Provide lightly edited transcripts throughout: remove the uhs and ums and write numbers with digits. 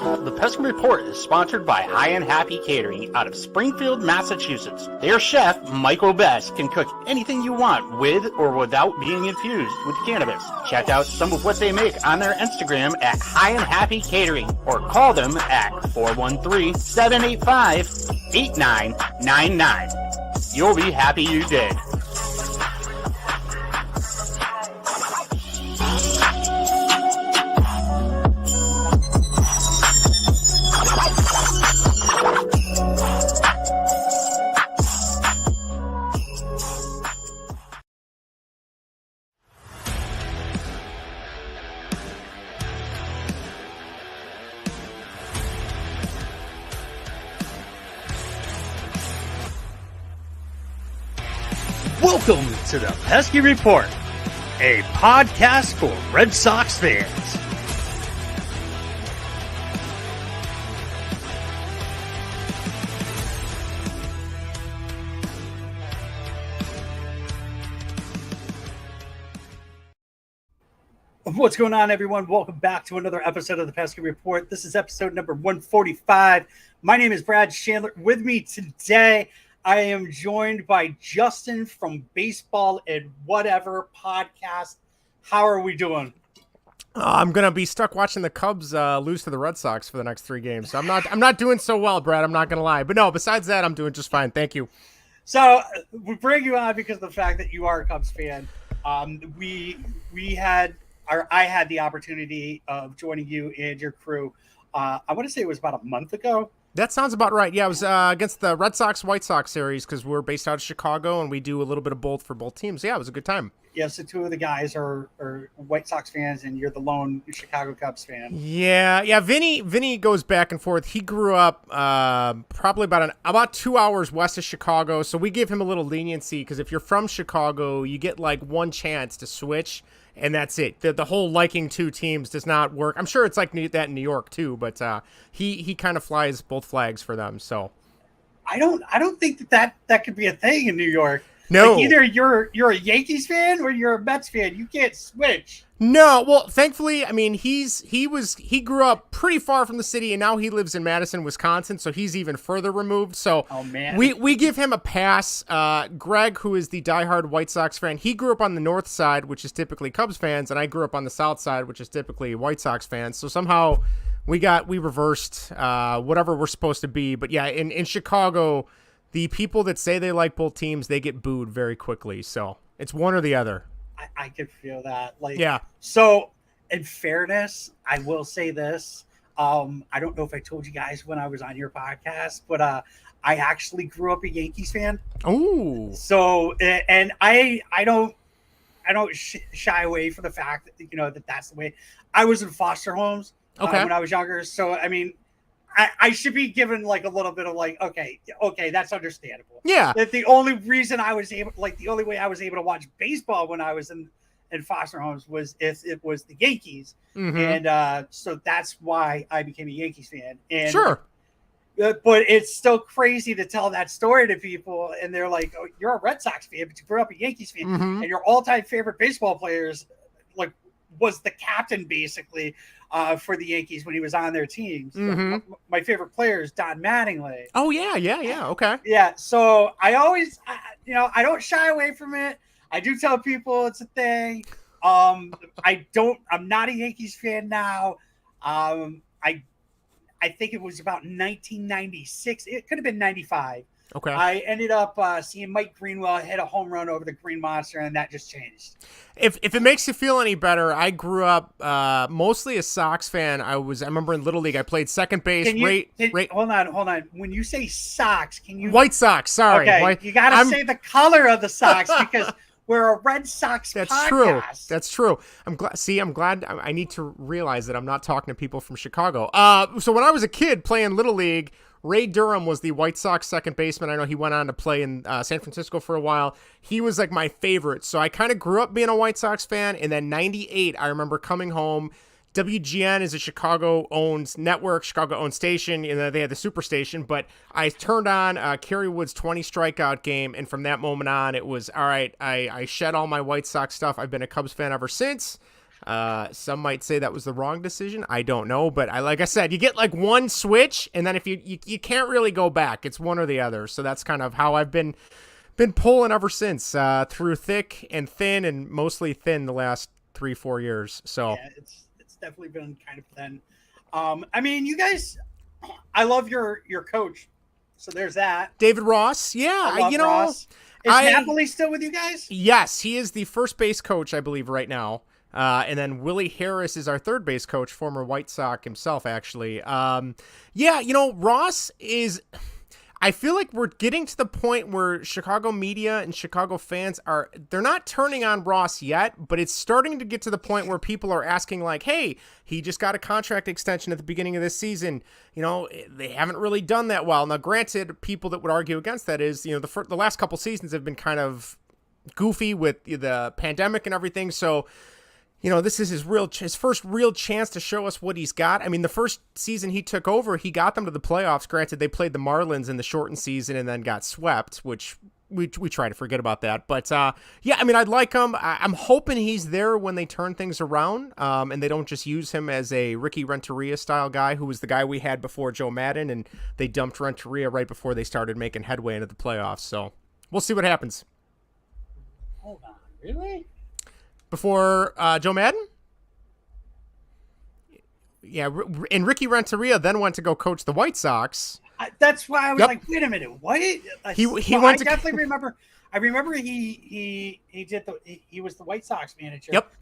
The Peskin Report is sponsored by High and Happy Catering out of Springfield, Massachusetts. Their chef, Michael Best, can cook anything you want with or without being infused with cannabis. Check out some of what they make on their Instagram at High and Happy Catering or call them at 413-785-8999. You'll be happy you did. Welcome to the Pesky Report, a podcast for Red Sox fans. What's going on, everyone? Welcome back to another episode of the Pesky Report. This is episode number 145. My name is Brad Chandler. With me today, I am joined by Justin from Baseball and Whatever podcast. How are we doing? I'm gonna be stuck watching the Cubs lose to the Red Sox for the next 3 games. So I'm not doing so well, Brad. I'm not gonna lie. But no, besides that, I'm doing just fine. Thank you. So we bring you on because of the fact that you are a Cubs fan. I had the opportunity of joining you and your crew. I want to say it was about a month ago. That sounds about right. Yeah, it was against the Red Sox-White Sox series because we're based out of Chicago and we do a little bit of both for both teams. Yeah, it was a good time. Yeah, so 2 of the guys are White Sox fans and you're the lone Chicago Cubs fan. Yeah. Vinny goes back and forth. He grew up probably about 2 hours west of Chicago, so we give him a little leniency because if you're from Chicago, you get like one chance to switch. And that's it. The whole liking 2 teams does not work. I'm sure it's like that in New York too, but he kind of flies both flags for them. So I don't think that could be a thing in New York. No, like either you're a Yankees fan or you're a Mets fan. You can't switch. No, well, thankfully, I mean, he grew up pretty far from the city, and now he lives in Madison, Wisconsin, so he's even further removed. So we give him a pass. Greg, who is the diehard White Sox fan, he grew up on the north side, which is typically Cubs fans, and I grew up on the south side, which is typically White Sox fans. So somehow we reversed whatever we're supposed to be. But yeah, in Chicago, the people that say they like both teams, they get booed very quickly. So it's one or the other. I could feel that. Yeah. So, in fairness, I will say this. I don't know if I told you guys when I was on your podcast, but I actually grew up a Yankees fan. Oh. So, and I don't shy away from the fact that that's the way. I was in foster homes when I was younger. So, I mean, I should be given like a little bit of like, okay, that's understandable. Yeah. That the only reason I was able, like the only way I was able to watch baseball when I was in foster homes was if it was the Yankees. Mm-hmm. And so that's why I became a Yankees fan. And sure. But it's still crazy to tell that story to people. And they're like, oh, you're a Red Sox fan, but you grew up a Yankees fan. Mm-hmm. And your all-time favorite baseball players like was the captain basically for the Yankees when he was on their teams. Mm-hmm. My favorite player is Don Mattingly. Oh yeah. Okay. Yeah. So I always, I don't shy away from it. I do tell people it's a thing. I'm not a Yankees fan now. I think it was about 1996. It could have been 95. Okay. I ended up seeing Mike Greenwell hit a home run over the Green Monster, and that just changed. If it makes you feel any better, I grew up mostly a Sox fan. I remember in Little League, I played second base. Hold on. When you say Sox, can you White Sox? Sorry, okay, you got to say the color of the Sox because we're a Red Sox podcast. That's true. I'm glad. I need to realize that I'm not talking to people from Chicago. So when I was a kid playing Little League, Ray Durham was the White Sox second baseman. I know he went on to play in San Francisco for a while. He was like my favorite. So I kind of grew up being a White Sox fan. And then 98, I remember coming home. WGN is a Chicago-owned network, Chicago-owned station. They had the Superstation. But I turned on Kerry Wood's 20 strikeout game. And from that moment on, it was, all right, I shed all my White Sox stuff. I've been a Cubs fan ever since. Some might say that was the wrong decision. I don't know, but like I said, you get like one switch, and then if you can't really go back. It's one or the other. So that's kind of how I've been pulling ever since, through thick and thin, and mostly thin the last 3-4 years. So yeah, it's definitely been kind of thin. I mean, you guys, I love your coach. So there's that. David Ross. Yeah. Ross. Is Napoli still with you guys? Yes, he is the first base coach, I believe, right now. And then Willie Harris is our third base coach, former White Sox himself, actually. Ross is... I feel like we're getting to the point where Chicago media and Chicago fans they're not turning on Ross yet, but it's starting to get to the point where people are asking like, hey, he just got a contract extension at the beginning of this season. They haven't really done that well. Now, granted, people that would argue against that is, the last couple seasons have been kind of goofy with the pandemic and everything. So, this is his first real chance to show us what he's got. I mean, the first season he took over, he got them to the playoffs. Granted, they played the Marlins in the shortened season and then got swept, which we try to forget about that. But, I'd like him. I'm hoping he's there when they turn things around, and they don't just use him as a Ricky Renteria-style guy, who was the guy we had before Joe Madden, and they dumped Renteria right before they started making headway into the playoffs. So we'll see what happens. Hold on. Really? Before Joe Madden? Yeah, and Ricky Renteria then went to go coach the White Sox. That's why I was like, wait a minute, what? He went to... definitely remember. I remember he was the White Sox manager. Yep.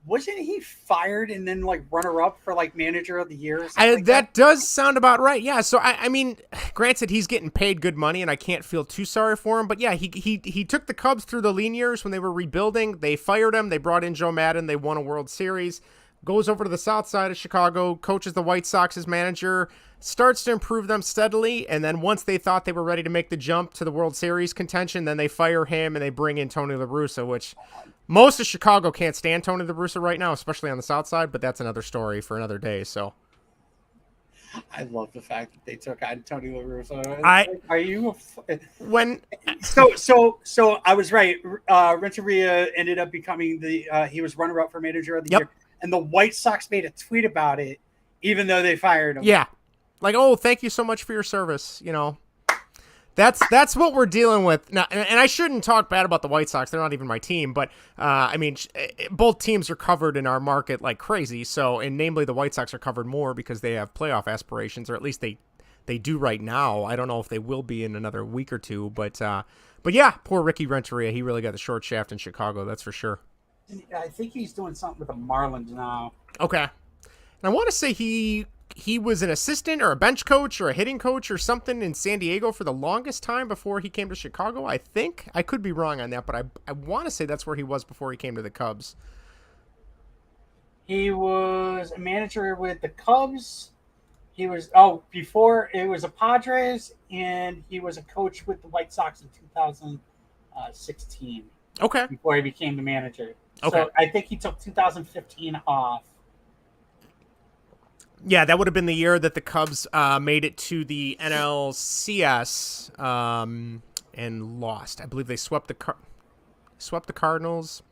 Wasn't he fired and then like runner up for like manager of the year? That does sound about right. Yeah. So I mean, granted, he's getting paid good money, and I can't feel too sorry for him. But yeah, he took the Cubs through the lean years when they were rebuilding. They fired him. They brought in Joe Madden. They won a World Series. Goes over to the south side of Chicago, coaches the White Sox as manager, starts to improve them steadily, and then once they thought they were ready to make the jump to the World Series contention, then they fire him and they bring in Tony La Russa, which most of Chicago can't stand Tony La Russa right now, especially on the south side, but that's another story for another day. So I love the fact that they took on Tony La Russa. Are you So I was right. Renteria ended up becoming he was runner-up for manager of the year, and the White Sox made a tweet about it, even though they fired him. Yeah, like, oh, thank you so much for your service. That's what we're dealing with now. And I shouldn't talk bad about the White Sox. They're not even my team, but I mean, both teams are covered in our market like crazy. So, and namely, the White Sox are covered more because they have playoff aspirations, or at least they do right now. I don't know if they will be in another week or two, but yeah, poor Ricky Renteria. He really got the short shaft in Chicago. That's for sure. I think he's doing something with the Marlins now. Okay. And I want to say he was an assistant or a bench coach or a hitting coach or something in San Diego for the longest time before he came to Chicago, I think. I could be wrong on that, but I want to say that's where he was before he came to the Cubs. He was a manager with the Cubs. He was, before it was a Padres, and he was a coach with the White Sox in 2016. Okay. Before he became the manager. Okay. So I think he took 2015 off. Yeah, that would have been the year that the Cubs made it to the NLCS and lost. I believe they swept the Cardinals,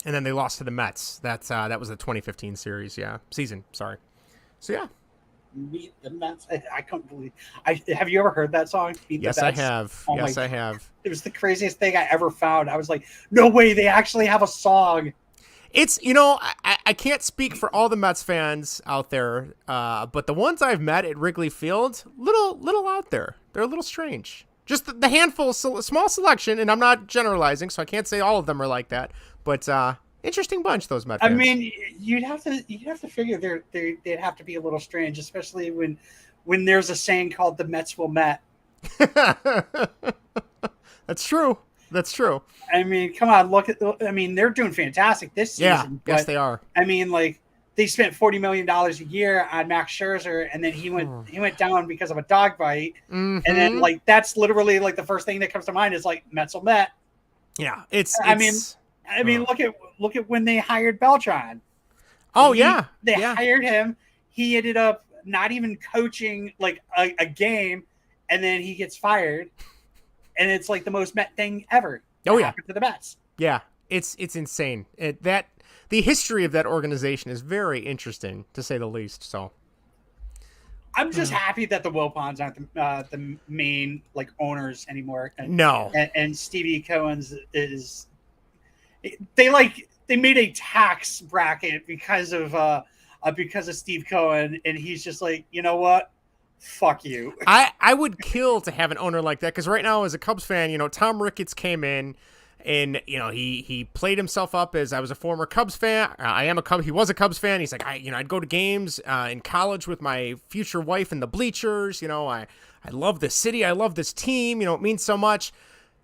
and then they lost to the Mets. That was the 2015 season. Sorry. So yeah. Meet the Mets. I can't believe. Have you ever heard that song? Yes, I have. Oh, yes, I have. It was the craziest thing I ever found. I was like, no way, they actually have a song. It's, I can't speak for all the Mets fans out there, but the ones I've met at Wrigley Field, little out there. They're a little strange. Just the handful, small selection, and I'm not generalizing, so I can't say all of them are like that. But interesting bunch, those Mets fans. I mean, you'd have to figure they'd have to be a little strange, especially when there's a saying called "the Mets will Met." That's true. That's true. I mean, come on, they're doing fantastic this season. Yeah, yes, they are. I mean, like, they spent $40 million a year on Max Scherzer, and then he went down because of a dog bite. Mm-hmm. And then, like, that's literally like the first thing that comes to mind is like Mets will Met. Yeah, I mean, look at when they hired Beltran. Oh, They hired him. He ended up not even coaching like a game, and then he gets fired. And it's like the most Met thing ever. Oh yeah, to the Mets. Yeah, it's insane. the history of that organization is very interesting, to say the least. So I'm just happy that the Wilpons aren't the main like owners anymore. And Stevie Cohen's is they made a tax bracket because of Steve Cohen, and he's just like, you know what? Fuck you. I would kill to have an owner like that, because right now, as a Cubs fan, Tom Ricketts came in and, he played himself up as, I was a former Cubs fan. He was a Cubs fan. He's like, I'd go to games in college with my future wife in the bleachers. I love this city. I love this team. It means so much.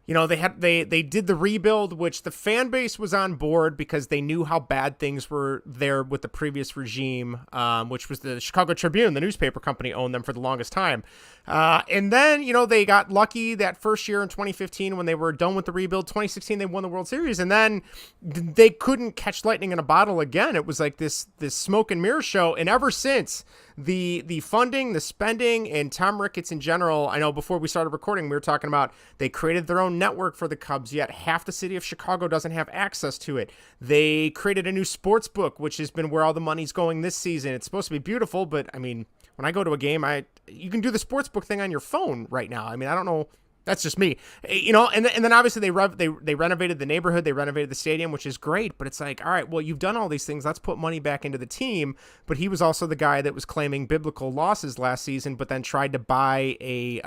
They did the rebuild, which the fan base was on board because they knew how bad things were there with the previous regime, which was the Chicago Tribune, the newspaper company, owned them for the longest time. And then, they got lucky that first year in 2015 when they were done with the rebuild. 2016, they won the World Series, and then they couldn't catch lightning in a bottle again. It was like this smoke and mirror show. And ever since, the funding, the spending, and Tom Ricketts in general, I know before we started recording, we were talking about they created their own network for the Cubs, yet half the city of Chicago doesn't have access to it. They created a new sports book, which has been where all the money's going this season. It's supposed to be beautiful, but I mean, when I go to a game, you can do the sports book thing on your phone right now. I mean, I don't know. That's just me, and then obviously they renovated the neighborhood, they renovated the stadium, which is great. But it's like, all right, well, you've done all these things. Let's put money back into the team. But he was also the guy that was claiming biblical losses last season, but then tried to buy a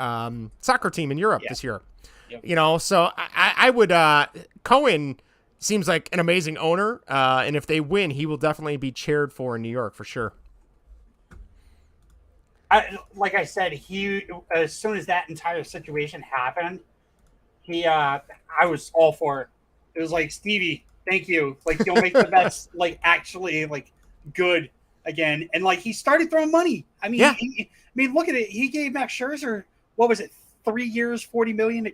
soccer team in Europe this year. Yep. So I would Cohen seems like an amazing owner, and if they win, he will definitely be cheered for in New York for sure. Like I said, he as soon as that entire situation happened, I was all for it. It was like, Stevie, thank you. Like, you'll make the Mets like actually like good again. And like he started throwing money. I mean, look at it. He gave Max Scherzer, what was it, 3 years, $40 million.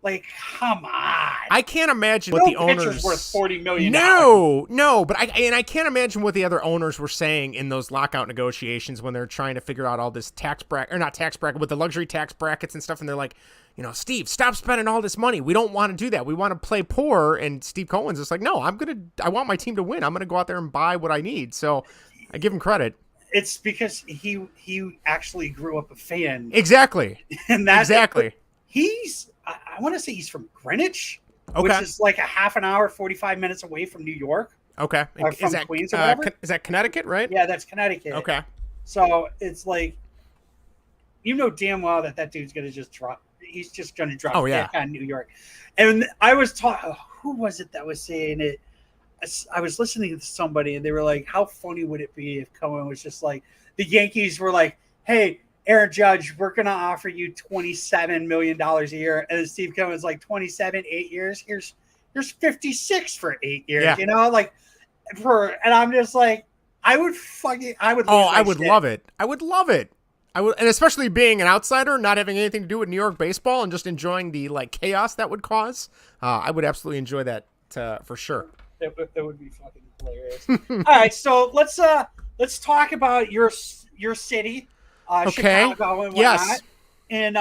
Like, come on! I can't imagine what the owners worth $40 million. No, but I can't imagine what the other owners were saying in those lockout negotiations when they're trying to figure out all this not tax bracket, with the luxury tax brackets and stuff. And they're like, Steve, stop spending all this money. We don't want to do that. We want to play poor. And Steve Cohen's just like, no, I want my team to win. I'm gonna go out there and buy what I need. So I give him credit. It's because he actually grew up a fan. Exactly. And that's exactly. I want to say he's from Greenwich, okay, which is like a half an hour, 45 minutes away from New York. Okay. Is that Queens or whatever? Is that Connecticut, right? Yeah, that's Connecticut. Okay. So it's like, damn well that dude's going to just drop. He's just going to drop on New York. And I was talking, who was it that was saying it? I was listening to somebody and they were like, how funny would it be if Cohen was just like, the Yankees were like, hey, Aaron Judge, we're going to offer you $27 million a year. And then Steve Cohen's like, 27, 8 years. Here's 56 for 8 years, and I'm just like, I would love it. I would love it. And especially being an outsider, not having anything to do with New York baseball and just enjoying the like chaos that would cause. I would absolutely enjoy that for sure. It would be fucking hilarious. All right. So let's talk about your city. Chicago and whatnot, yes, and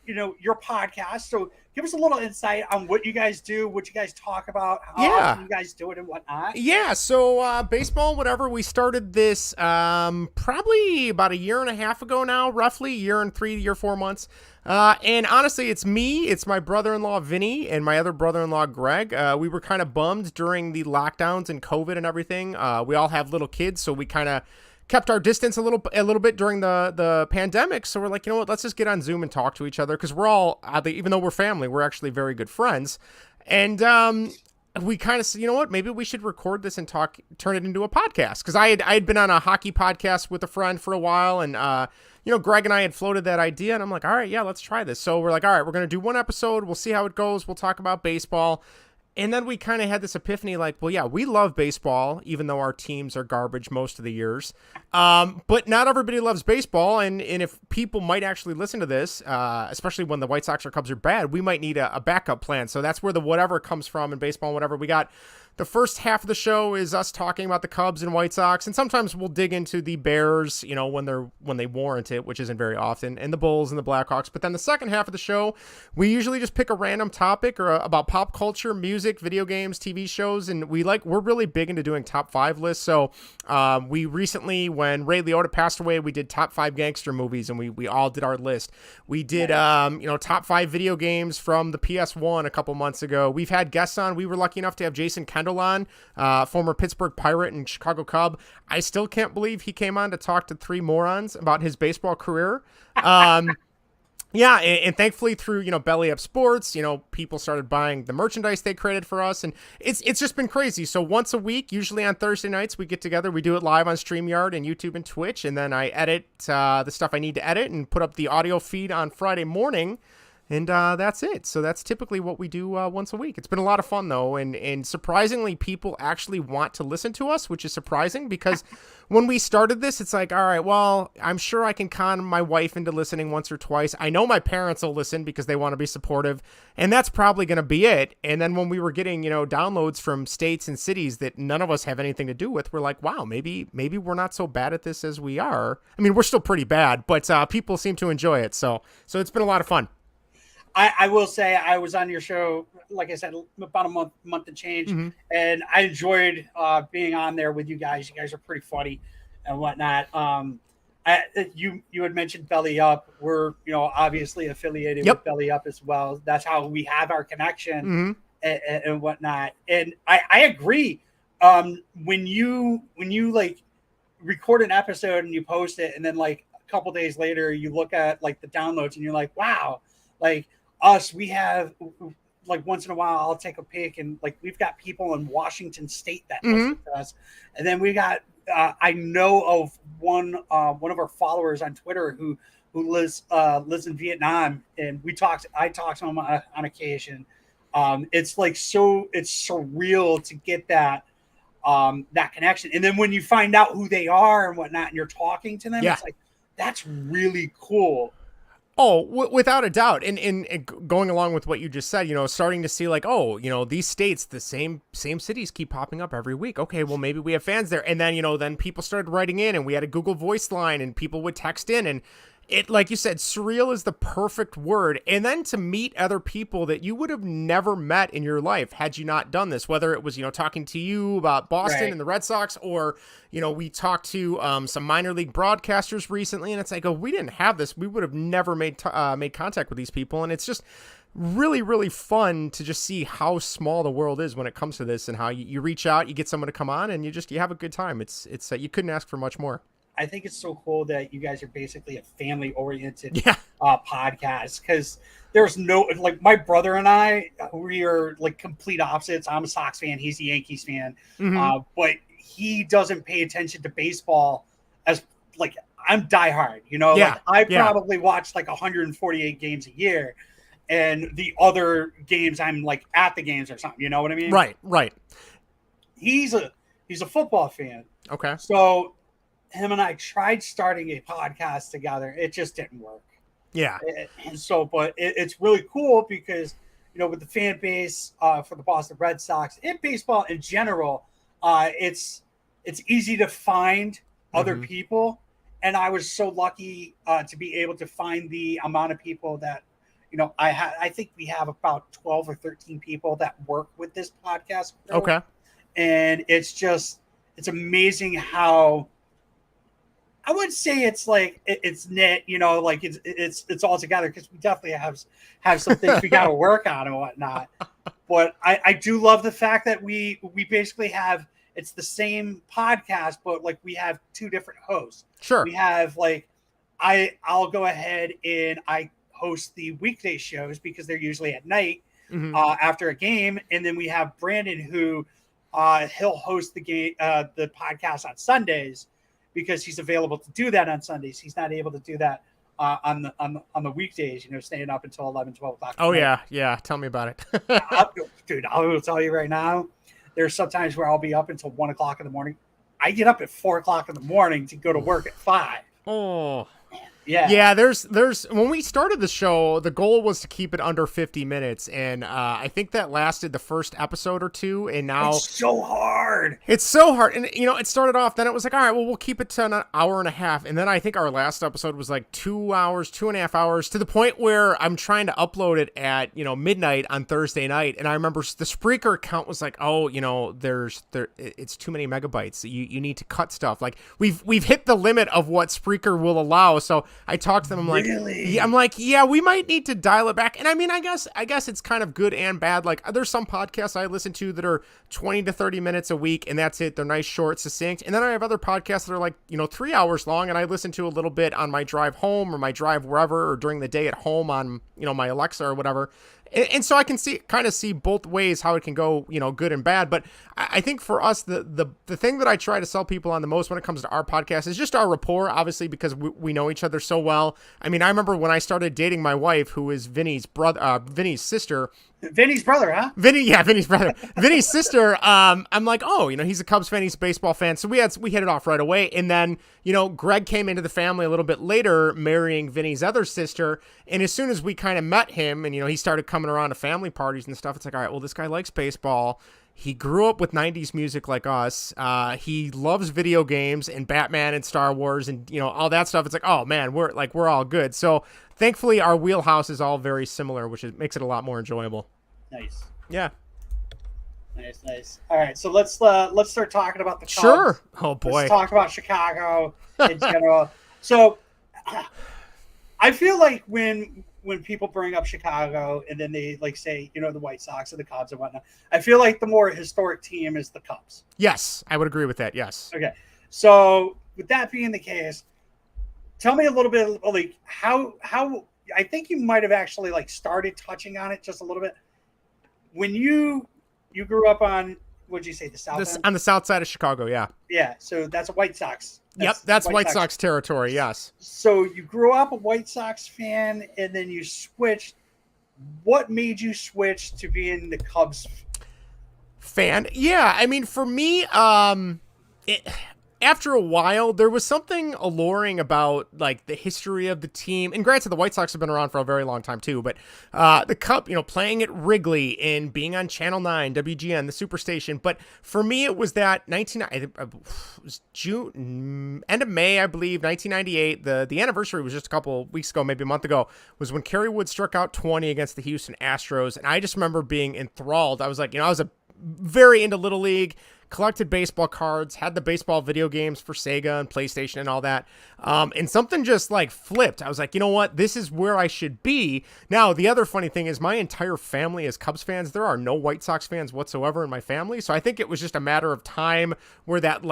your podcast. So give us a little insight on what you guys do, what you guys talk about, how often you guys do it, and whatnot. Yeah, so baseball, whatever. We started this probably about a year and a half ago now, roughly year and 4 months. And honestly, it's me, it's my brother-in-law Vinny, and my other brother-in-law Greg. We were kind of bummed during the lockdowns and COVID and everything. We all have little kids, so we kind of kept our distance a little bit during the pandemic. So we're like, you know what, let's just get on Zoom and talk to each other, because we're all, even though we're family, we're actually very good friends. And we kind of said, you know what, maybe we should record this and turn it into a podcast, because I had been on a hockey podcast with a friend for a while, and Greg and I had floated that idea, and I'm like, all right, yeah, let's try this. So we're like, all right, we're going to do one episode. We'll see how it goes. We'll talk about baseball. And then we kind of had this epiphany like, well, yeah, we love baseball, even though our teams are garbage most of the years. But not everybody loves baseball. And if people might actually listen to this, especially when the White Sox or Cubs are bad, we might need a backup plan. So that's where the whatever comes from in baseball and whatever. We got The first half of the show is us talking about the Cubs and White Sox, and sometimes we'll dig into the Bears, when they warrant it, which isn't very often, and the Bulls and the Blackhawks. But then the second half of the show, we usually just pick a random topic or about pop culture, music, video games, TV shows, and we're really big into doing top 5 lists. So we recently, when Ray Liotta passed away, we did top 5 gangster movies, and we all did our list. We did top 5 video games from the PS1 a couple months ago. We've had guests on. We were lucky enough to have Jason Kendall on, former Pittsburgh Pirate and Chicago Cub. I still can't believe he came on to talk to 3 morons about his baseball career. Yeah, and thankfully through, Belly Up Sports, people started buying the merchandise they created for us, and it's just been crazy. So once a week, usually on Thursday nights, we get together, we do it live on StreamYard and YouTube and Twitch, and then I edit the stuff I need to edit and put up the audio feed on Friday morning. And that's it. So that's typically what we do once a week. It's been a lot of fun, though. And surprisingly, people actually want to listen to us, which is surprising because when we started this, it's like, all right, well, I'm sure I can con my wife into listening once or twice. I know my parents will listen because they want to be supportive. And that's probably going to be it. And then when we were getting, downloads from states and cities that none of us have anything to do with, we're like, wow, maybe we're not so bad at this as we are. I mean, we're still pretty bad, but people seem to enjoy it. So it's been a lot of fun. I will say I was on your show, like I said, about a month and change, and I enjoyed being on there with you guys. You guys are pretty funny and whatnot. You had mentioned Belly Up. We're obviously affiliated with Belly Up as well. That's how we have our connection and whatnot. And I agree. When you like record an episode and you post it, and then like a couple days later you look at like the downloads and you're like, wow, like. Us, we have like once in a while I'll take a pic and like we've got people in Washington State that listen to us, and then we got I know of one of our followers on Twitter who lives in Vietnam, and I talk to him on occasion. It's like it's surreal to get that connection, and then when you find out who they are and whatnot, and you're talking to them, it's like that's really cool. Oh, without a doubt. And going along with what you just said, starting to see like, these states, the same cities keep popping up every week. Okay, well, maybe we have fans there. And then, then people started writing in, and we had a Google Voice line, and people would text in, and it, like you said, surreal is the perfect word. And then to meet other people that you would have never met in your life had you not done this, whether it was, talking to you about Boston and the Red Sox, or, we talked to some minor league broadcasters recently, and it's like, we didn't have this. We would have never made contact with these people. And it's just really, really fun to just see how small the world is when it comes to this, and how you reach out, you get someone to come on, and you have a good time. It's you couldn't ask for much more. I think it's so cool that you guys are basically a family-oriented podcast, because there's no, like, my brother and I, we are like complete opposites. I'm a Sox fan. He's a Yankees fan. But he doesn't pay attention to baseball as, like, I'm diehard, like I probably watch like 148 games a year, and the other games I'm like at the games or something, you know what I mean? Right. He's a football fan. Okay. So him and I tried starting a podcast together. It just didn't work. Yeah. And so, but it's really cool because, with the fan base for the Boston Red Sox and baseball in general, it's easy to find other people. And I was so lucky to be able to find the amount of people that, I think we have about 12 or 13 people that work with this podcast. Okay. And it's amazing how, I would say it's like it's knit, like it's all together, because we definitely have some things we got to work on and whatnot. But I do love the fact that we basically have, it's the same podcast, but like we have 2 different hosts. Sure. We have like I'll go ahead and I host the weekday shows because they're usually at night after a game, and then we have Brandon who he'll host the podcast on Sundays, because he's available to do that on Sundays. He's not able to do that on the weekdays, staying up until 11, 12 o'clock. Oh, yeah. Tell me about it. I will tell you right now, there's sometimes where I'll be up until 1 o'clock in the morning. I get up at 4 o'clock in the morning to go to work at 5. Oh. Yeah. There's when we started the show, the goal was to keep it under 50 minutes, and I think that lasted the first episode or two, and now it's so hard. It's so hard, and it started off. Then it was like, all right, well, we'll keep it to an hour and a half, and then I think our last episode was like 2 hours, 2.5 hours, to the point where I'm trying to upload it at midnight on Thursday night, and I remember the Spreaker account was like, oh, it's too many megabytes. You need to cut stuff. Like we've hit the limit of what Spreaker will allow. So I talked to them. I'm like, really? yeah, we might need to dial it back. And I mean, I guess it's kind of good and bad. Like there's some podcasts I listen to that are 20 to 30 minutes a week, and that's it. They're nice, short, succinct. And then I have other podcasts that are like 3 hours long, and I listen to a little bit on my drive home or my drive wherever, or during the day at home on my Alexa or whatever. And so I can kind of see both ways how it can go, good and bad. But I think for us, the thing that I try to sell people on the most when it comes to our podcast is just our rapport, obviously, because we know each other so well. I mean, I remember when I started dating my wife, who is Vinny's sister. Vinny's brother, huh? Vinny's brother. Vinny's sister, I'm like, oh, he's a Cubs fan, he's a baseball fan. So we hit it off right away. And then, Greg came into the family a little bit later, marrying Vinny's other sister. And as soon as we kind of met him and, he started coming around to family parties and stuff, it's like, all right, well, this guy likes baseball. He grew up with 90s music like us. He loves video games and Batman and Star Wars and, all that stuff. It's like, oh, man, we're all good. So thankfully, our wheelhouse is all very similar, which makes it a lot more enjoyable. Nice. Yeah. Nice. All right, so let's start talking about the Cubs. Sure. Oh, boy. Let's talk about Chicago in general. So I feel like when people bring up Chicago and then they say, the White Sox or the Cubs and whatnot, I feel like the more historic team is the Cubs. Yes, I would agree with that. Yes. Okay. So with that being the case, tell me a little bit how I think you might have actually started touching on it just a little bit. When you grew up on, what'd you say, the south end? On the south side of Chicago, yeah. Yeah, so that's a White Sox. That's White Sox territory, yes. So you grew up a White Sox fan, and then you switched. What made you switch to being the Cubs fan? Yeah, I mean, for me, after a while, there was something alluring about the history of the team. And granted, the White Sox have been around for a very long time too. But the Cup, playing at Wrigley and being on Channel 9, WGN, the Superstation. But for me, it was that it was June, end of May, I believe, 1998. The anniversary was just a couple weeks ago, maybe a month ago. Was when Kerry Wood struck out 20 against the Houston Astros, and I just remember being enthralled. I was like, I was very into Little League. Collected baseball cards, had the baseball video games for Sega and PlayStation and all that. And something just flipped. I was like, you know what? This is where I should be. Now, the other funny thing is my entire family is Cubs fans. There are no White Sox fans whatsoever in my family. So I think it was just a matter of time where that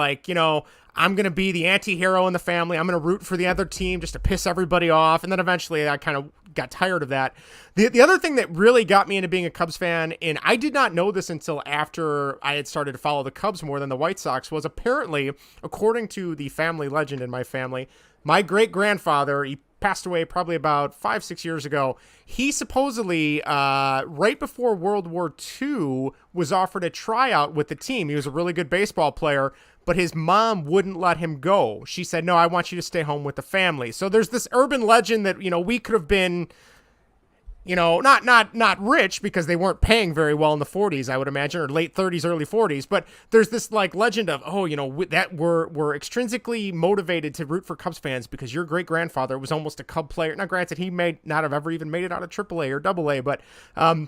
I'm going to be the anti-hero in the family. I'm going to root for the other team just to piss everybody off. And then eventually I kind of got tired of that. The other thing that really got me into being a Cubs fan, and I did not know this until after I had started to follow the Cubs more than the White Sox, was apparently, according to the family legend in my family, my great-grandfather, he passed away probably about 5-6 years ago. He supposedly, right before World War II, was offered a tryout with the team. He was a really good baseball player, but his mom wouldn't let him go. She said, no, I want you to stay home with the family. So there's this urban legend that, we could have been, not rich because they weren't paying very well in the 40s, I would imagine, or late 30s, early 40s. But there's this legend of, that we're extrinsically motivated to root for Cubs fans because your great grandfather was almost a Cub player. Now, granted, he may not have ever even made it out of AAA or AA, but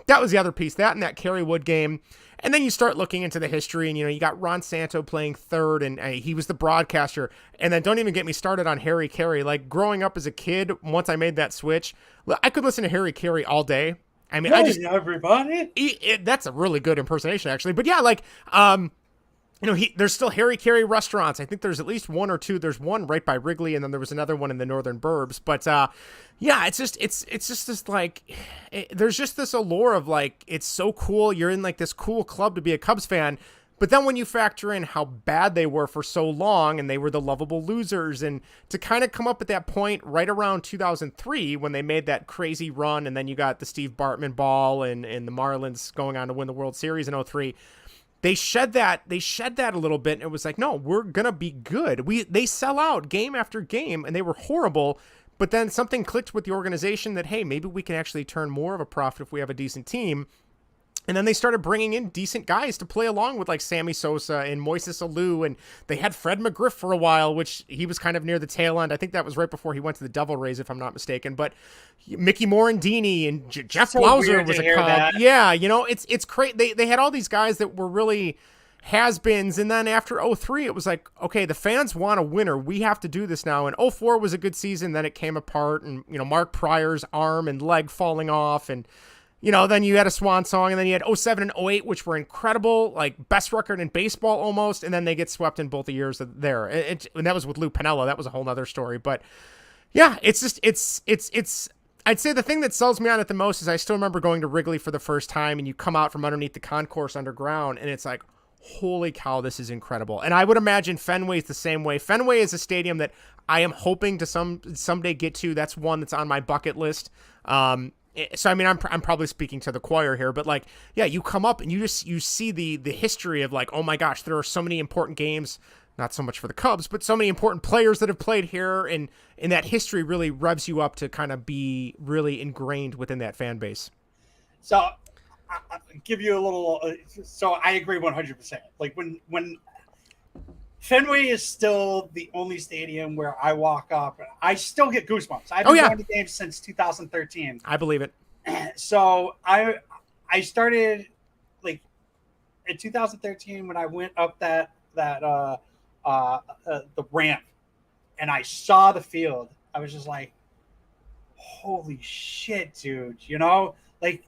that was the other piece. That and that Kerry Wood game. And then you start looking into the history, and, you got Ron Santo playing third, and he was the broadcaster. And then don't even get me started on Harry Carey. Growing up as a kid, once I made that switch, I could listen to Harry Carey all day. I mean, everybody. That's a really good impersonation, actually. But yeah, there's still Harry Carey restaurants. I think there's at least one or two. There's one right by Wrigley, and then there was another one in the northern burbs. But yeah, it's just this there's just this allure of it's so cool. You're in this cool club to be a Cubs fan. But then when you factor in how bad they were for so long, and they were the lovable losers, and to kind of come up at that point right around 2003 when they made that crazy run, and then you got the Steve Bartman ball and the Marlins going on to win the World Series in 2003. They shed that a little bit, and it was like, no, we're gonna be good. They sell out game after game, and they were horrible. But then something clicked with the organization that, hey, maybe we can actually turn more of a profit if we have a decent team. And then they started bringing in decent guys to play along with, like Sammy Sosa and Moises Alou, and they had Fred McGriff for a while, which he was kind of near the tail end. I think that was right before he went to the Devil Rays, if I'm not mistaken. But Mickey Morandini and Jeff Blauser was a Cub. Yeah, it's crazy. They had all these guys that were really has-beens, and then after 03, it was like, okay, the fans want a winner. We have to do this now. And 04 was a good season. Then it came apart, and Mark Pryor's arm and leg falling off, and then you had a swan song, and then you had 07 and 08, which were incredible, like best record in baseball almost, and then they get swept in both the years there. And that was with Lou Piniella. That was a whole nother story. But yeah, it's just, it's, I'd say the thing that sells me on it the most is I still remember going to Wrigley for the first time, and you come out from underneath the concourse underground, and it's like, holy cow, this is incredible. And I would imagine Fenway's the same way. Fenway is a stadium that I am hoping to someday get to. That's one that's on my bucket list. So, I mean, I'm probably speaking to the choir here, but like, yeah, you come up and you see the history of like, oh my gosh, there are so many important games, not so much for the Cubs, but so many important players that have played here. And that history really revs you up to kind of be really ingrained within that fan base. So I'll give you a little, so I agree 100%. Like when Fenway is still the only stadium where I walk up, I still get goosebumps. I've been going to games since 2013. I believe it. So I started like in 2013 when I went up the ramp and I saw the field. I was just like, holy shit, dude! Like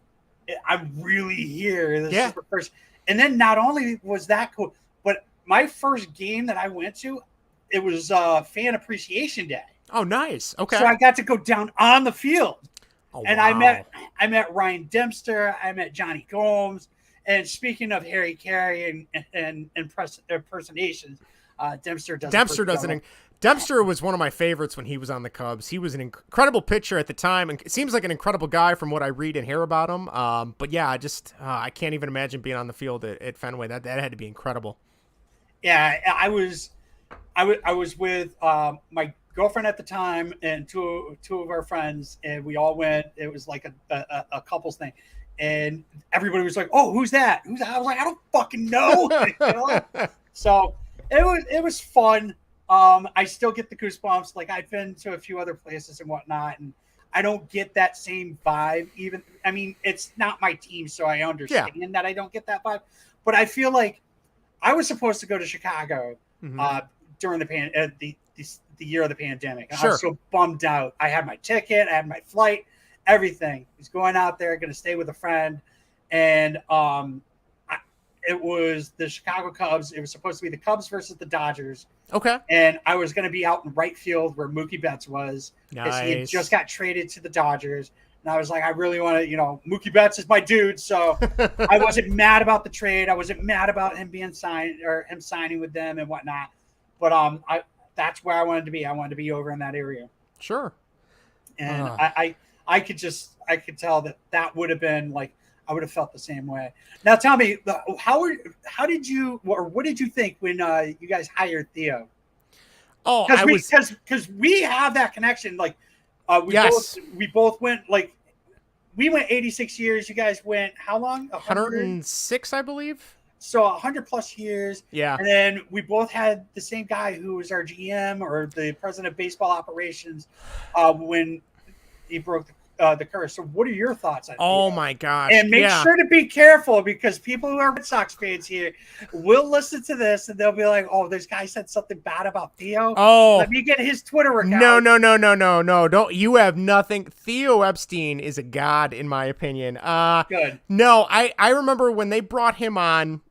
I'm really here. This is the first. And then not only was that cool, but my first game that I went to, it was Fan Appreciation Day. Oh, nice. Okay. So I got to go down on the field. Oh, and wow. I met Ryan Dempster. I met Johnny Gomes. And speaking of Harry Carey and impersonations, Dempster was one of my favorites when he was on the Cubs. He was an incredible pitcher at the time, and it seems like an incredible guy from what I read and hear about him. But yeah, I can't even imagine being on the field at Fenway. That had to be incredible. Yeah, I was with my girlfriend at the time and two of our friends, and we all went. It was like a couples thing, and everybody was like, "Oh, who's that? Who's that?" I was like, "I don't fucking know." So it was fun. I still get the goosebumps. Like I've been to a few other places and whatnot, and I don't get that same vibe. Even I mean, it's not my team, so I understand that I don't get that vibe. But I feel like I was supposed to go to Chicago during the year of the pandemic. And I was so bummed out. I had my ticket, I had my flight, everything. I was going out there, going to stay with a friend, and it was the Chicago Cubs. It was supposed to be the Cubs versus the Dodgers. Okay. And I was going to be out in right field where Mookie Betts was. Nice. He had just got traded to the Dodgers. And I was like, I really want to, Mookie Betts is my dude. So I wasn't mad about the trade. I wasn't mad about him being signed or him signing with them and whatnot. But that's where I wanted to be. I wanted to be over in that area. Sure. And I could tell that would have been like, I would have felt the same way. Now tell me, how did you, or what did you think when you guys hired Theo? Oh, because we have that connection. Like we both went, like we went 86 years. You guys went how long? 106, I believe. So 100 plus years. Yeah. And then we both had the same guy who was our GM or the president of baseball operations when he broke the curse. So what are your thoughts on Theo? My gosh. And make sure to be careful, because people who are Red Sox fans here will listen to this and they'll be like, oh, this guy said something bad about Theo. Oh, let me get his Twitter account. No. Don't, you have nothing. Theo Epstein is a god in my opinion. Good. No, I remember when they brought him on,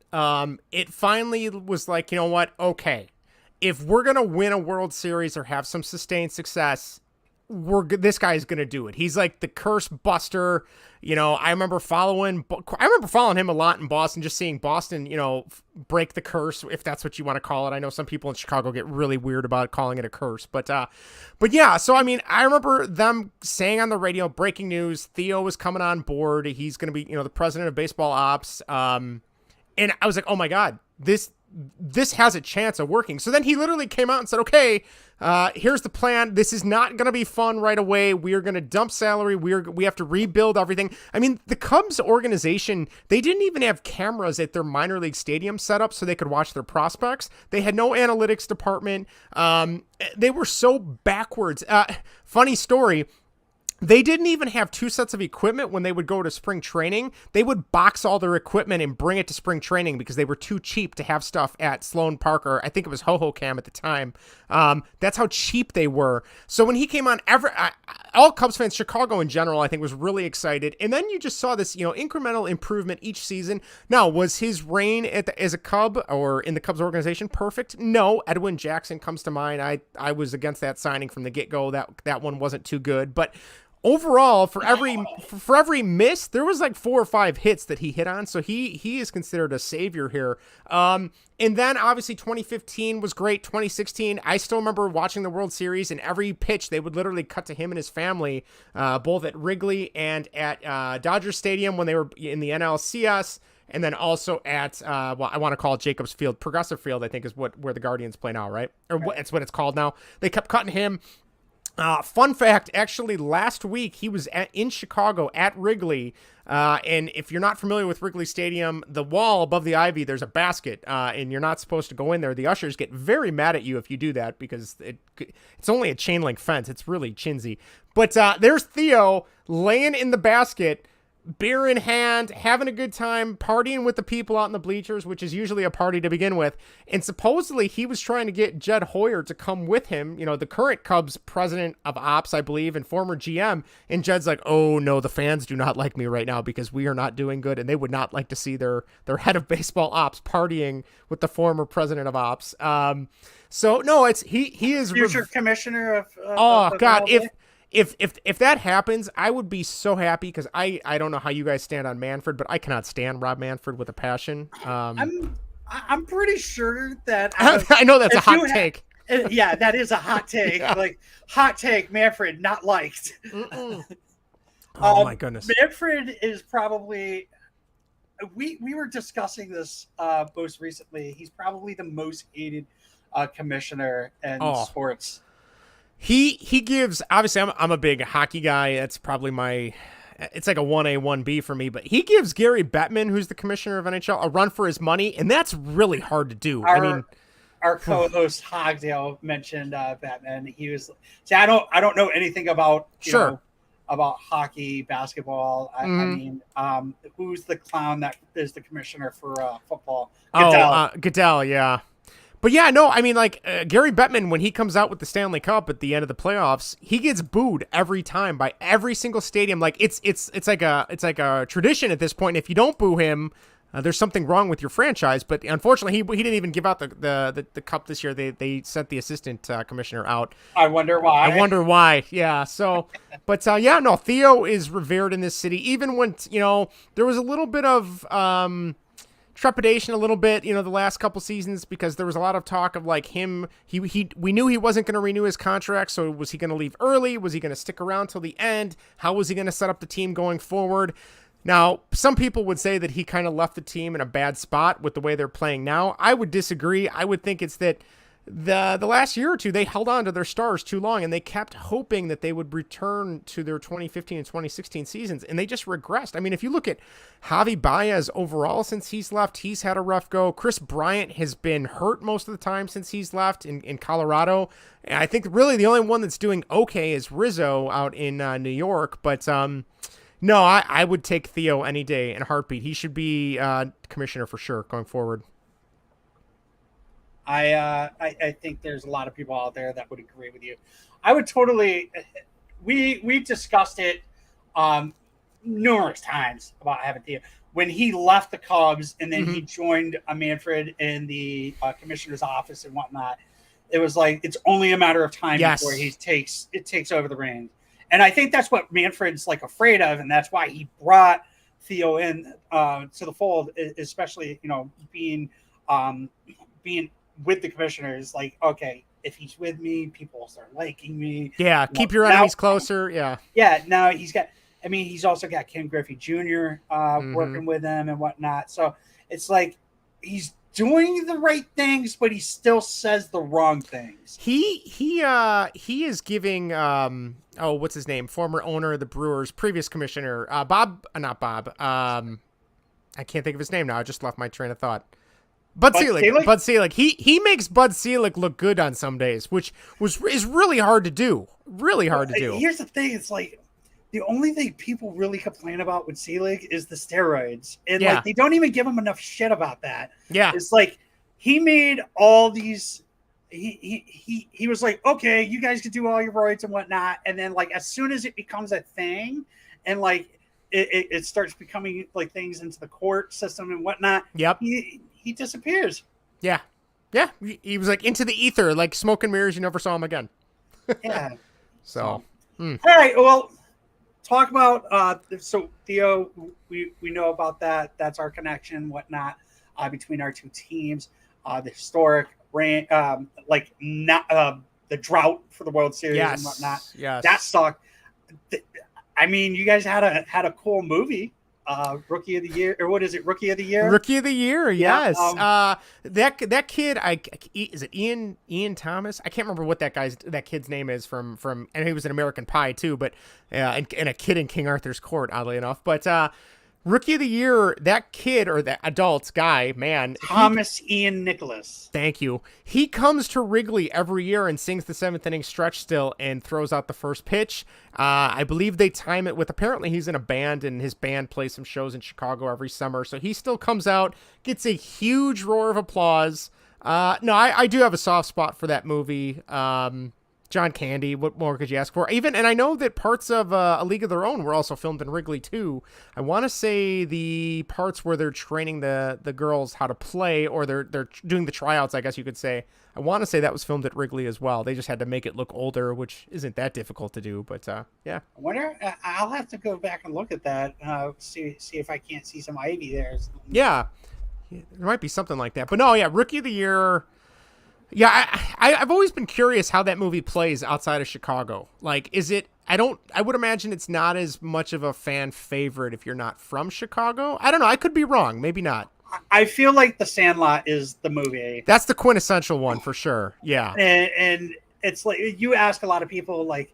it finally was like, you know what? Okay. If we're going to win a World Series or have some sustained success, this guy's gonna do it. He's like the curse buster. I remember following him a lot in Boston, just seeing Boston, break the curse, if that's what you want to call it. I know some people in Chicago get really weird about calling it a curse, but yeah. So I mean, I remember them saying on the radio, breaking news: Theo was coming on board. He's gonna be, the president of baseball ops. And I was like, oh my god, this has a chance of working. So then he literally came out and said, okay, here's the plan. This is not going to be fun right away. We are going to dump salary. We have to rebuild everything. I mean, the Cubs organization, they didn't even have cameras at their minor league stadium set up so they could watch their prospects. They had no analytics department. They were so backwards. Funny story. They didn't even have 2 sets of equipment when they would go to spring training. They would box all their equipment and bring it to spring training because they were too cheap to have stuff at Sloan Park, or I think it was Hohokam at the time. That's how cheap they were. So when he came on, all Cubs fans, Chicago in general, I think was really excited. And then you just saw this, incremental improvement each season. Now, was his reign as a Cub or in the Cubs organization perfect? No. Edwin Jackson comes to mind. I was against that signing from the get-go. That one wasn't too good, but overall, for every miss, there was like 4 or 5 hits that he hit on. So he is considered a savior here. And then obviously 2015 was great. 2016, I still remember watching the World Series, and every pitch they would literally cut to him and his family, both at Wrigley and at Dodger Stadium when they were in the NLCS. And then also at, I want to call it Jacobs Field. Progressive Field, I think, is where the Guardians play now, right? Or it's what it's called now. They kept cutting him. Fun fact, actually, last week he was in Chicago at Wrigley, and if you're not familiar with Wrigley Stadium, the wall above the ivy, there's a basket, and you're not supposed to go in there. The ushers get very mad at you if you do that because it's only a chain link fence. It's really chintzy. But there's Theo laying in the basket, beer in hand, having a good time, partying with the people out in the bleachers, which is usually a party to begin with. And supposedly he was trying to get Jed Hoyer to come with him, the current Cubs president of ops, I believe, and former GM. And Jed's like, oh no, the fans do not like me right now because we are not doing good. And they would not like to see their head of baseball ops partying with the former president of ops. So no, he is future commissioner of God, If that happens, I would be so happy because I don't know how you guys stand on Manfred, but I cannot stand Rob Manfred with a passion. I'm pretty sure that I know that's a hot take. Yeah, that is a hot take. Yeah. Like hot take, Manfred not liked. Oh my goodness, Manfred is probably. We were discussing this most recently. He's probably the most hated commissioner in sports. He gives, obviously I'm a big hockey guy. That's probably it's like a 1A, 1B for me, but he gives Gary Bettman, who's the commissioner of NHL, a run for his money. And that's really hard to do. Our co-host Hogdale mentioned Bettman. He was, I don't know anything about, about hockey, basketball. I mean, who's the clown that is the commissioner for football? Goodell. Goodell. Yeah. But yeah, no, I mean, like Gary Bettman, when he comes out with the Stanley Cup at the end of the playoffs, he gets booed every time by every single stadium. Like it's like a tradition at this point. If you don't boo him, there's something wrong with your franchise. But unfortunately, he didn't even give out the cup this year. They sent the assistant commissioner out. I wonder why. Yeah. So, but no, Theo is revered in this city. Even when there was a little bit of trepidation the last couple seasons because there was a lot of talk of like him. We knew he wasn't going to renew his contract. So was he going to leave early? Was he going to stick around till the end? How was he going to set up the team going forward? Now, some people would say that he kind of left the team in a bad spot with the way they're playing now. I would disagree. I would think it's that the last year or two, they held on to their stars too long, and they kept hoping that they would return to their 2015 and 2016 seasons, and they just regressed. I mean, if you look at Javi Baez overall since he's left, he's had a rough go. Chris Bryant has been hurt most of the time since he's left in Colorado. And I think really the only one that's doing okay is Rizzo out in New York, but no, I would take Theo any day in a heartbeat. He should be commissioner for sure going forward. I think there's a lot of people out there that would agree with you. I would totally. We've discussed it numerous times about having Theo. When he left the Cubs and then he joined Manfred in the commissioner's office and whatnot, it was like it's only a matter of time before he takes over the reins. And I think that's what Manfred's like afraid of, and that's why he brought Theo in to the fold, especially being with the commissioners. Like, okay, if he's with me, people will start liking me. Yeah, keep your enemies closer. Yeah. Yeah. Now he's also got Ken Griffey Jr. Working with him and whatnot. So it's like he's doing the right things, but he still says the wrong things. He is giving what's his name? Former owner of the Brewers, previous commissioner, not Bob. I can't think of his name now. I just left my train of thought. Bud Selig. Bud Selig. He makes Bud Selig look good on some days, which is really hard to do. Really hard to do. Here's the thing: it's like the only thing people really complain about with Selig is the steroids, and like they don't even give him enough shit about that. Yeah, it's like he made all these. He was like, okay, you guys can do all your roids and whatnot, and then like as soon as it becomes a thing, and like it starts becoming like things into the court system and whatnot. Yep. He disappears. Yeah. Yeah. He was like into the ether, like smoke and mirrors. You never saw him again. Yeah. So. All right. Well, talk about, so Theo, we know about that. That's our connection, whatnot, between our two teams, the historic rain, the drought for the World Series and whatnot. Yes. That sucked. I mean, you guys had a cool movie, Rookie of the Year, or what is it? Rookie of the Year. Rookie of the Year. Yes. That kid. Is it Ian Thomas? I can't remember what that kid's name is from, and he was in American Pie too, but and a kid in King Arthur's Court, oddly enough. But Rookie of the Year, that kid or that adult guy, man. Thomas Ian Nicholas. Thank you. He comes to Wrigley every year and sings the 7th inning stretch still and throws out the first pitch. I believe they time it with, apparently he's in a band and his band plays some shows in Chicago every summer. So he still comes out, gets a huge roar of applause. No, I do have a soft spot for that movie. John Candy, what more could you ask for? And I know that parts of A League of Their Own were also filmed in Wrigley too. I want to say the parts where they're training the girls how to play, or they're doing the tryouts, I guess you could say. I want to say that was filmed at Wrigley as well. They just had to make it look older, which isn't that difficult to do, but yeah. I wonder, I'll have to go back and look at that, see if I can't see some ivy there. Yeah, there might be something like that. But no, yeah, Rookie of the Year. Yeah, I've always been curious how that movie plays outside of Chicago. Like, is it? I would imagine it's not as much of a fan favorite if you're not from Chicago. I don't know. I could be wrong. Maybe not. I feel like The Sandlot is the movie. That's the quintessential one for sure. Yeah. And it's like, you ask a lot of people, like,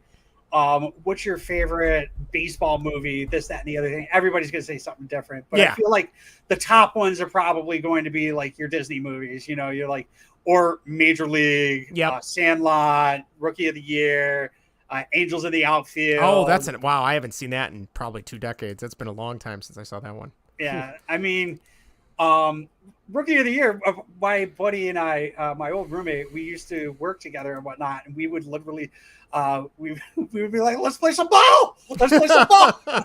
what's your favorite baseball movie, this, that, and the other thing. Everybody's going to say something different. But I feel like the top ones are probably going to be like your Disney movies. You know, you're like, or Major League, Sandlot, Rookie of the Year, Angels in the Outfield. Oh, wow. I haven't seen that in probably 2 decades. That's been a long time since I saw that one. Yeah. I mean, Rookie of the Year, my buddy and I, my old roommate, we used to work together and whatnot, and we would literally, we would be like, let's play some ball. Let's play some ball.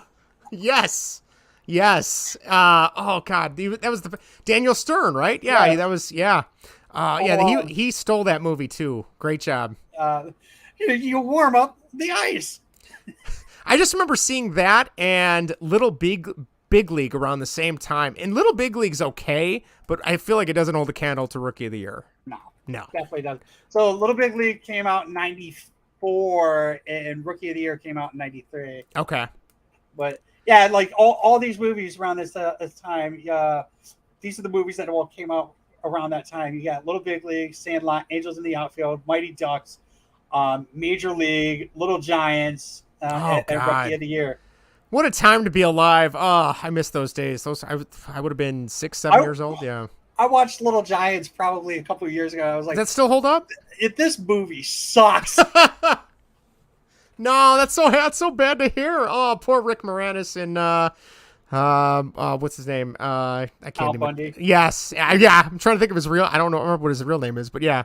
Yes. Oh God, that was the Daniel Stern, right? Yeah. That was, yeah. He stole that movie too. Great job. You warm up the ice. I just remember seeing that and Little Big League around the same time. And Little Big League's okay, but I feel like it doesn't hold a candle to Rookie of the Year. No, definitely doesn't. So Little Big League came out in '94, and Rookie of the Year came out in '93. Okay, but yeah, like all these movies around this time. These are the movies that all came out around that time. You got Little Big League, Sandlot, Angels in the Outfield, Mighty Ducks, Major League, Little Giants, and Rookie of the Year. What a time to be alive. Oh, I miss those days. I would have been 6-7 years old. Yeah. I watched Little Giants probably a couple of years ago. I was like, does that still hold up? This movie sucks. No, that's so bad to hear. Oh, poor Rick Moranis and what's his name? I can't Al even. Bundy. Yes. Yeah. I'm trying to think of his real. I don't remember what his real name is, but yeah.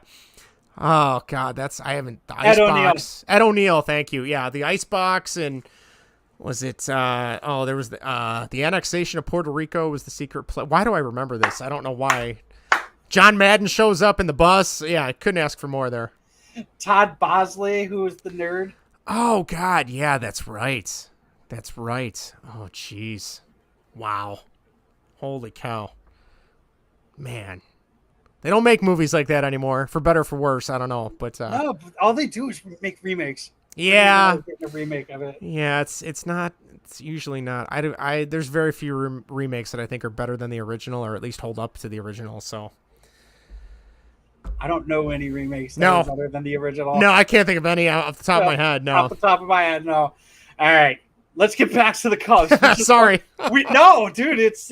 Oh God, the Icebox. Ed O'Neill. Thank you. Yeah. The Icebox, and was it, there was the annexation of Puerto Rico was the secret play. Why do I remember this? I don't know why. John Madden shows up in the bus. Yeah. I couldn't ask for more there. Todd Bosley, who was the nerd. Oh God. Yeah, that's right. Oh, jeez. Wow. Holy cow. Man. They don't make movies like that anymore, for better or for worse. I don't know, but no, all they do is make remakes. Yeah, a remake of it. Yeah, it's usually not. There's very few remakes that I think are better than the original, or at least hold up to the original. So I don't know any remakes that No. are better than the original. No, I can't think of any off the top of my head. No. Off the top of my head, no. All right. Let's get back to the Cubs. Sorry. No, dude, it's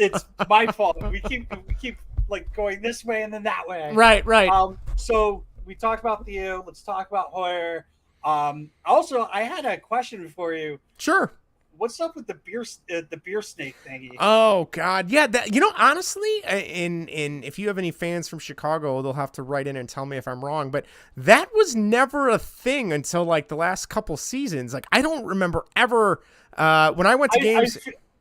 my fault. We keep like going this way and then that way. Right. So we talked about Theo. Let's talk about Hoyer. Also, I had a question for you. Sure. What's up with the beer snake thingy? Oh God, yeah. That, honestly, in if you have any fans from Chicago, they'll have to write in and tell me if I'm wrong. But that was never a thing until like the last couple seasons. Like I don't remember ever when I went to games.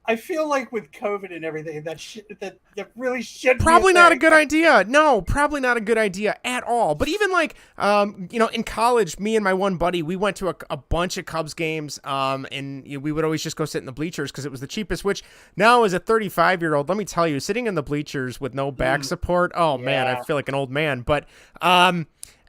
I feel like with COVID and everything, that really should probably not a good idea. No, probably not a good idea at all. But even like, in college, me and my one buddy, we went to a bunch of Cubs games, and we would always just go sit in the bleachers because it was the cheapest. Which now, as a 35-year-old, let me tell you, sitting in the bleachers with no back support, man, I feel like an old man. But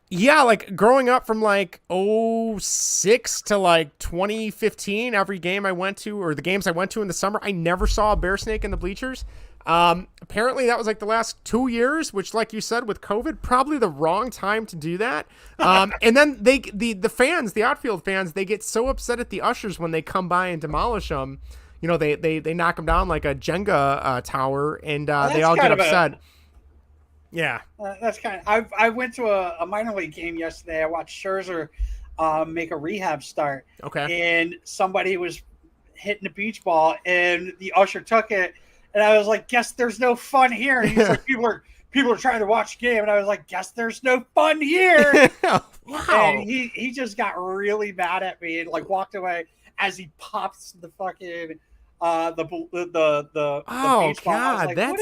yeah, like growing up from like 2006 to like 2015, every game I went to, or the games I went to in the summer, I never saw a bear snake in the bleachers. Apparently that was like the last 2 years, which, like you said, with COVID, probably the wrong time to do that. And then the fans, the outfield fans, they get so upset at the ushers when they come by and demolish them. They knock them down like a Jenga tower, and they all get upset. Yeah, that's kind of. I went to a minor league game yesterday. I watched Scherzer make a rehab start. Okay. And somebody was hitting a beach ball, and the usher took it, and I was like, "Guess there's no fun here." And he's like, "People are trying to watch the game," and I was like, "Guess there's no fun here." Wow. And he just got really mad at me and like walked away as he pops the fucking. The oh God, like,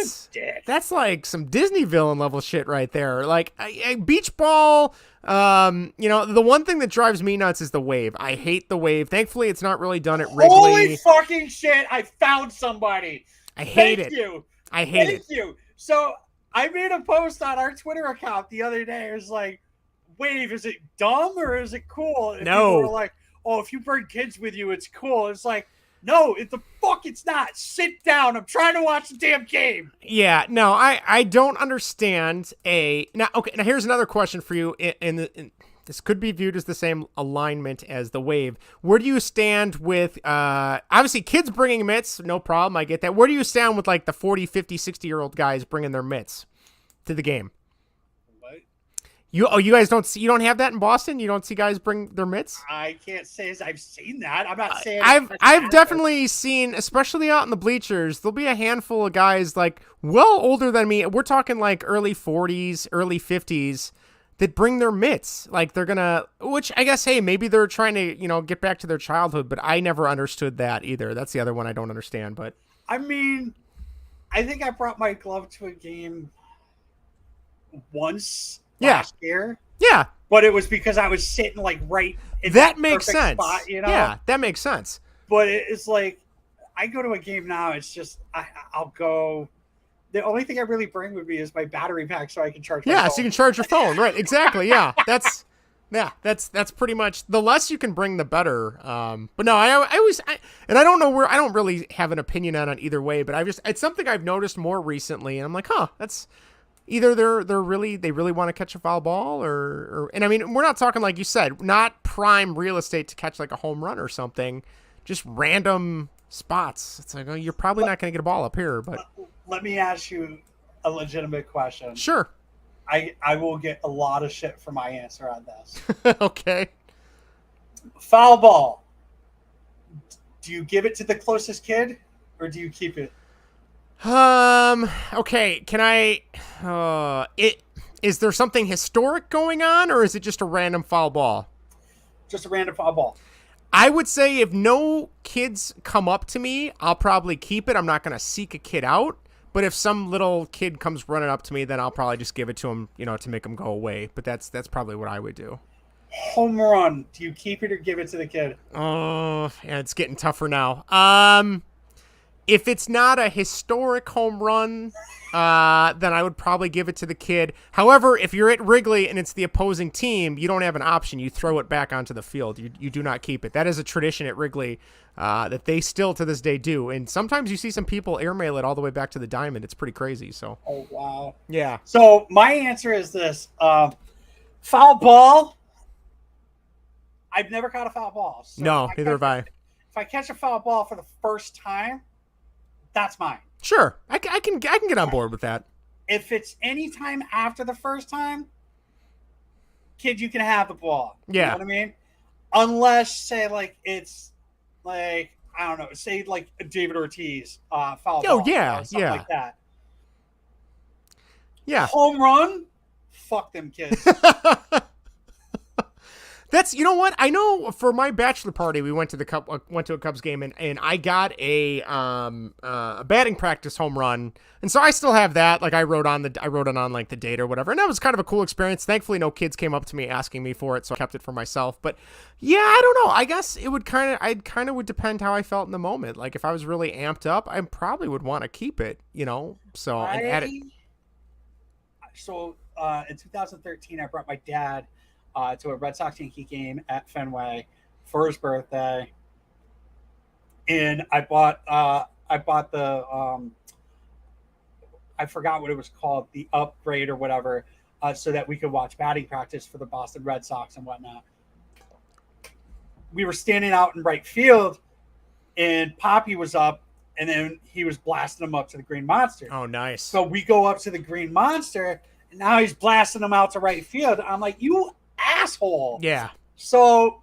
that's like some Disney villain level shit right there. Like a beach ball. The one thing that drives me nuts is the wave. I hate the wave. Thankfully, it's not really done at Wrigley. Holy fucking shit! I found somebody. I hate it. Thank you. I hate it. Thank you. So I made a post on our Twitter account the other day. It was like, wave, is it dumb or is it cool? And no. people were like, oh, if you bring kids with you, it's cool. It's like, no, it's not. Sit down. I'm trying to watch the damn game. Yeah, no, I don't understand now. Okay, now here's another question for you. This could be viewed as the same alignment as the wave. Where do you stand with, obviously kids bringing mitts? No problem. I get that. Where do you stand with like the 40, 50, 60-year-old guys bringing their mitts to the game? You guys you don't have that in Boston? You don't see guys bring their mitts? I can't say as I've seen that. I'm not saying I've definitely seen, especially out in the bleachers, there'll be a handful of guys like well older than me. We're talking like early 40s, early 50s that bring their mitts. Like they're gonna, which I guess, hey, maybe they're trying to, get back to their childhood, but I never understood that either. That's the other one I don't understand. But I mean, I think I brought my glove to a game once. Last year. Yeah. But it was because I was sitting like right in that makes sense. Spot, Yeah, that makes sense. But it's like I go to a game now, it's just I'll go. The only thing I really bring with me is my battery pack so I can charge my phone. So you can charge your phone, right? Exactly. Yeah. That's pretty much, the less you can bring the better. But no, I don't know I don't really have an opinion on it either way, but it's something I've noticed more recently, and I'm like, that's either they really want to catch a foul ball or and I mean, we're not talking, like you said, not prime real estate to catch like a home run or something, just random spots. It's like, you're probably not going to get a ball up here. But let me ask you a legitimate question. Sure. I will get a lot of shit for my answer on this. Okay. Foul ball. Do you give it to the closest kid or do you keep it? Okay, can I, is there something historic going on, or is it just a random foul ball? Just a random foul ball. I would say if no kids come up to me, I'll probably keep it. I'm not going to seek a kid out, but if some little kid comes running up to me, then I'll probably just give it to him, to make him go away. But that's probably what I would do. Home run. Do you keep it or give it to the kid? Oh, yeah, it's getting tougher now. If it's not a historic home run, then I would probably give it to the kid. However, if you're at Wrigley and it's the opposing team, you don't have an option. You throw it back onto the field. You do not keep it. That is a tradition at Wrigley that they still to this day do. And sometimes you see some people airmail it all the way back to the diamond. It's pretty crazy. So. Oh, wow. Yeah. So my answer is this. Foul ball. I've never caught a foul ball. So no, neither have I. If I catch a foul ball for the first time, that's mine. Sure, I can get on board with that. If it's any time after the first time, kid, you can have the ball. Yeah. You know what I mean? Unless, say, like, it's, like, I don't know, say, like, David Ortiz foul ball. Oh, yeah, or something yeah. like that. Yeah. Home run? Fuck them kids. That's, you know what? I know for my bachelor party, we went to a Cubs game and I got a batting practice home run. And so I still have that. Like I wrote it on like the date or whatever. And that was kind of a cool experience. Thankfully, no kids came up to me asking me for it. So I kept it for myself. But yeah, I don't know. I guess it would would depend how I felt in the moment. Like if I was really amped up, I probably would want to keep it, you know? So and add it. So in 2013, I brought my dad to a Red Sox Yankee game at Fenway for his birthday, and I bought the I forgot what it was called, the upgrade or whatever, so that we could watch batting practice for the Boston Red Sox and whatnot. We were standing out in right field, and Poppy was up, and then he was blasting them up to the Green Monster. Oh, nice. So we go up to the Green Monster, and now he's blasting them out to right field. I'm like, you asshole. Yeah. So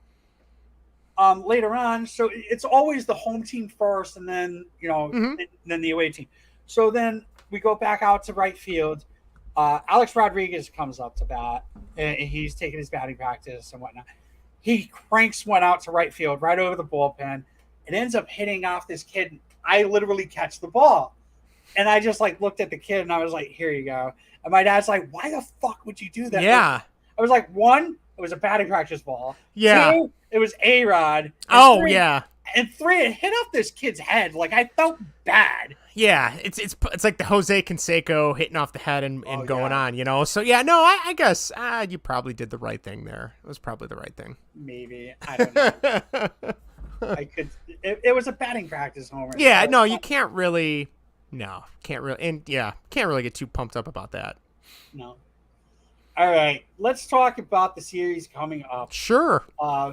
later on, so it's always the home team first, and then, you know, then the away team. So then we go back out to right field. Alex Rodriguez comes up to bat, and he's taking his batting practice and whatnot. He cranks one out to right field, right over the bullpen. It ends up hitting off this kid. I literally catch the ball. And I just like looked at the kid and I was like, here you go. And my dad's like, why the fuck would you do that? Yeah. I was like, one, it was a batting practice ball. Yeah. Two, it was A-Rod. Oh, three, yeah. And three, it hit off this kid's head. Like, I felt bad. Yeah, it's like the Jose Canseco hitting off the head and going on, you know? So, yeah, no, I guess you probably did the right thing there. It was probably the right thing. Maybe. I don't know. It was a batting practice homer. Yeah, no, you can't really get too pumped up about that. No. All right, let's talk about the series coming up. Sure.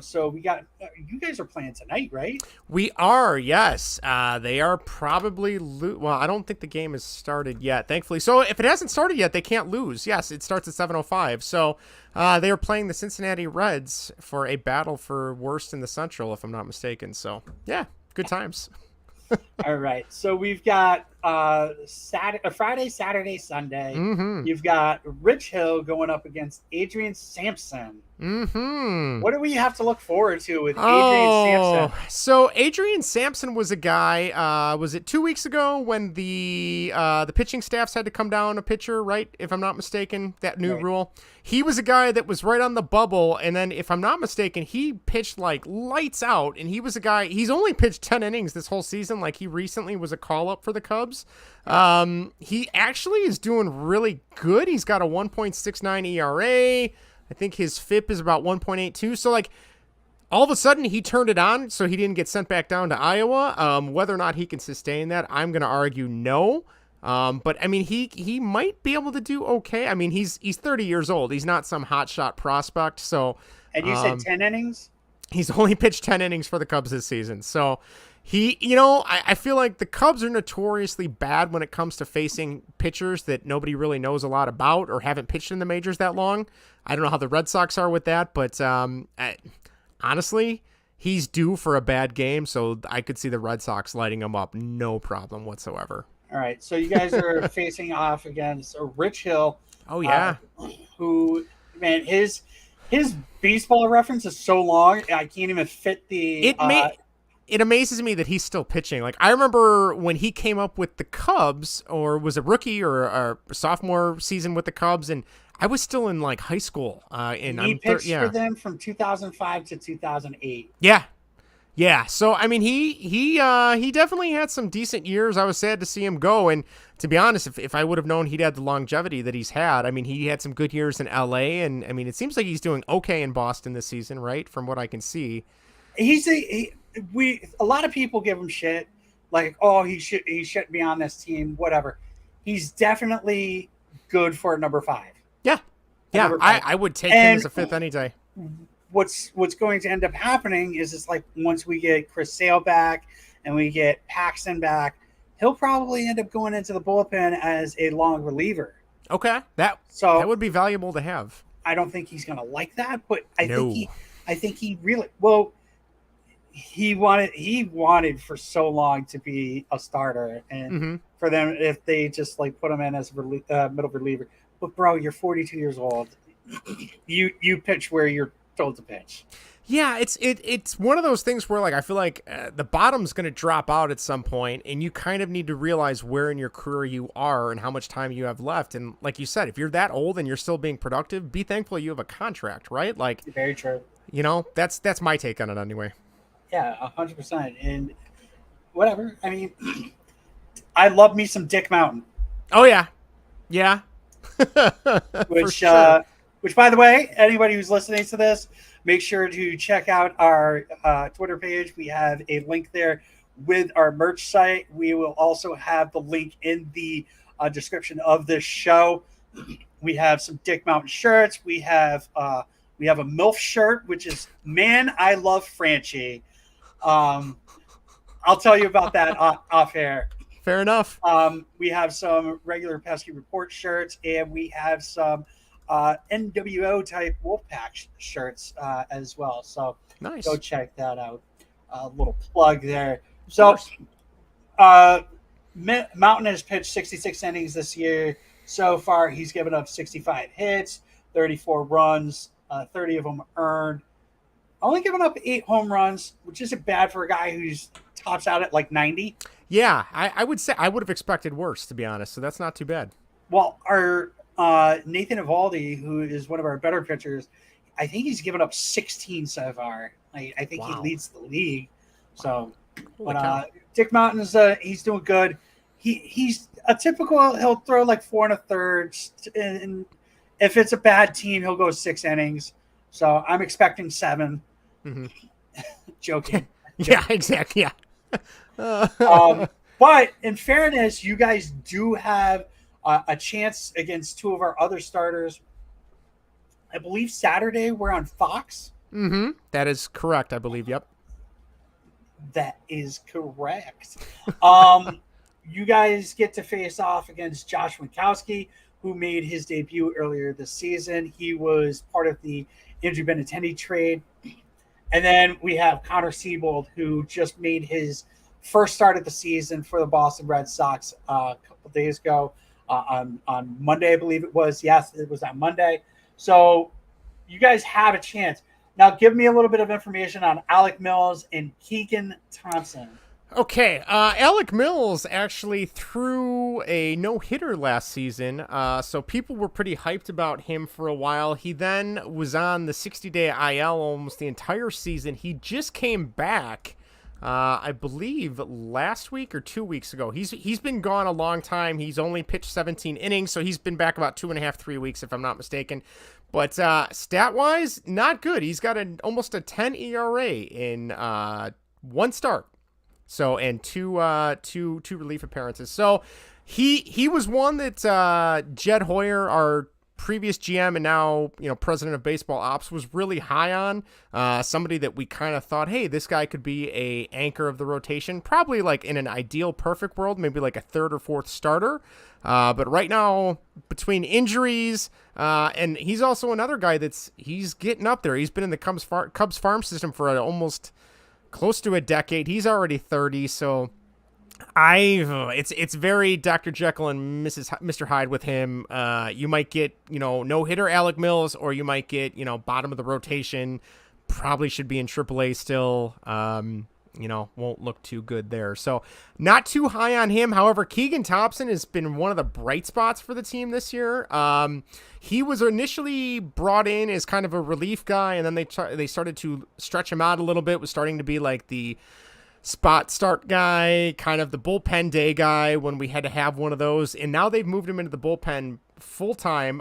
So we got you guys are playing tonight, right? We are, yes. They are probably well, I don't think the game has started yet, thankfully. So if it hasn't started yet, they can't lose. Yes, it starts at 7:05. So they are playing the Cincinnati Reds for a battle for worst in the Central, if I'm not mistaken. So yeah, good times. All right, so we've got Friday, Saturday, Sunday. Mm-hmm. You've got Rich Hill going up against Adrian Sampson. Mm-hmm. What do we have to look forward to with Adrian Sampson? So Adrian Sampson was a guy. Was it 2 weeks ago when the pitching staffs had to come down a pitcher, right? If I'm not mistaken, that new rule. He was a guy that was right on the bubble, and then if I'm not mistaken, he pitched like lights out. And he was a guy. He's only pitched 10 innings this whole season. Like he recently was a call up for the Cubs. He actually is doing really good. He's got a 1.69 ERA. I think his FIP is about 1.82. So, like, all of a sudden he turned it on so he didn't get sent back down to Iowa. Whether or not he can sustain that, I'm going to argue no. But, I mean, he might be able to do okay. I mean, he's 30 years old. He's not some hotshot prospect. So, and you said 10 innings? He's only pitched 10 innings for the Cubs this season. So, I feel like the Cubs are notoriously bad when it comes to facing pitchers that nobody really knows a lot about or haven't pitched in the majors that long. I don't know how the Red Sox are with that, but honestly, he's due for a bad game, so I could see the Red Sox lighting him up, no problem whatsoever. All right, so you guys are facing off against Rich Hill. Oh, yeah. Who, man, his baseball reference is so long, I can't even fit the... It amazes me that he's still pitching. Like, I remember when he came up with the Cubs, or was a rookie or a sophomore season with the Cubs, and I was still in like high school. He pitched for them from 2005 to 2008. Yeah. Yeah, so I mean, he definitely had some decent years. I was sad to see him go, and to be honest, if I would have known he'd had the longevity that he's had, I mean, he had some good years in L.A., and I mean, it seems like he's doing okay in Boston this season, right? From what I can see, A lot of people give him shit, like, oh, he shouldn't be on this team, whatever. He's definitely good for a number 5. Yeah, I would take him as a 5th any day. What's going to end up happening is it's like once we get Chris Sale back and we get Paxton back, he'll probably end up going into the bullpen as a long reliever. Okay, that would be valuable to have. I don't think he's going to like that, but I think he really well. He wanted for so long to be a starter, and for them, if they just like put him in as a middle reliever. But bro, you're 42 years old. You pitch where you're told to pitch. Yeah, it's one of those things where like I feel like the bottom's going to drop out at some point, and you kind of need to realize where in your career you are and how much time you have left. And like you said, if you're that old and you're still being productive, be thankful you have a contract, right? Like, very true. You know, that's my take on it anyway. Yeah, 100%. And whatever. I mean, I love me some Dick Mountain. Oh yeah. Which sure. Which, by the way, anybody who's listening to this, make sure to check out our Twitter page. We have a link there with our merch site. We will also have the link in the description of this show. We have some Dick Mountain shirts. We have a MILF shirt, which is Man, I Love Franchi. I'll tell you about that off air. Fair enough. We have some regular Pesky Report shirts, and we have some NWO type Wolfpack shirts as well. So nice. Go check that out. A little plug there. So Mountain has pitched 66 innings this year. So far, he's given up 65 hits, 34 runs, 30 of them earned. Only given up 8 home runs, which isn't bad for a guy who's tops out at like 90. Yeah, I would say I would have expected worse, to be honest. So that's not too bad. Well, our Nathan Avaldi, who is one of our better pitchers, I think he's given up 16 so far. I think he leads the league. So, but Dick Mountain's he's doing good. He's a typical. He'll throw like 4 1/3, and if it's a bad team, he'll go 6 innings. So I'm expecting 7. Joking. Yeah, exactly. Yeah. But in fairness, you guys do have a chance against 2 of our other starters. I believe Saturday we're on Fox. That is correct, I believe. Yep. That is correct. You guys get to face off against Josh Winkowski, who made his debut earlier this season. He was part of the Andrew Benintendi trade. And then we have Connor Siebel, who just made his first start of the season for the Boston Red Sox a couple days ago on Monday, I believe it was. Yes, it was on Monday. So you guys have a chance. Now give me a little bit of information on Alec Mills and Keegan Thompson. Okay, Alec Mills actually threw a no-hitter last season, so people were pretty hyped about him for a while. He then was on the 60-day IL almost the entire season. He just came back, I believe, last week or 2 weeks ago. He's been gone a long time. He's only pitched 17 innings, so he's been back about 2.5, 3 weeks, if I'm not mistaken. But stat-wise, not good. He's got almost a 10 ERA in 1 start. So, and two relief appearances. So he was one that Jed Hoyer, our previous GM and now, president of baseball ops, was really high on. Somebody that we kind of thought, hey, this guy could be a anchor of the rotation, probably like in an ideal perfect world, maybe like a 3rd or 4th starter. But right now, between injuries, and he's also another guy he's getting up there. He's been in the Cubs farm system for almost close to a decade. He's already 30, so it's very Dr. Jekyll and Mr. Hyde with him. You might get, no-hitter Alec Mills, or you might get, bottom of the rotation. Probably should be in AAA still. won't look too good there. So not too high on him. However, Keegan Thompson has been one of the bright spots for the team this year. He was initially brought in as kind of a relief guy, and then they started to stretch him out a little bit, was starting to be like the spot start guy, kind of the bullpen day guy when we had to have one of those. And now they've moved him into the bullpen full time.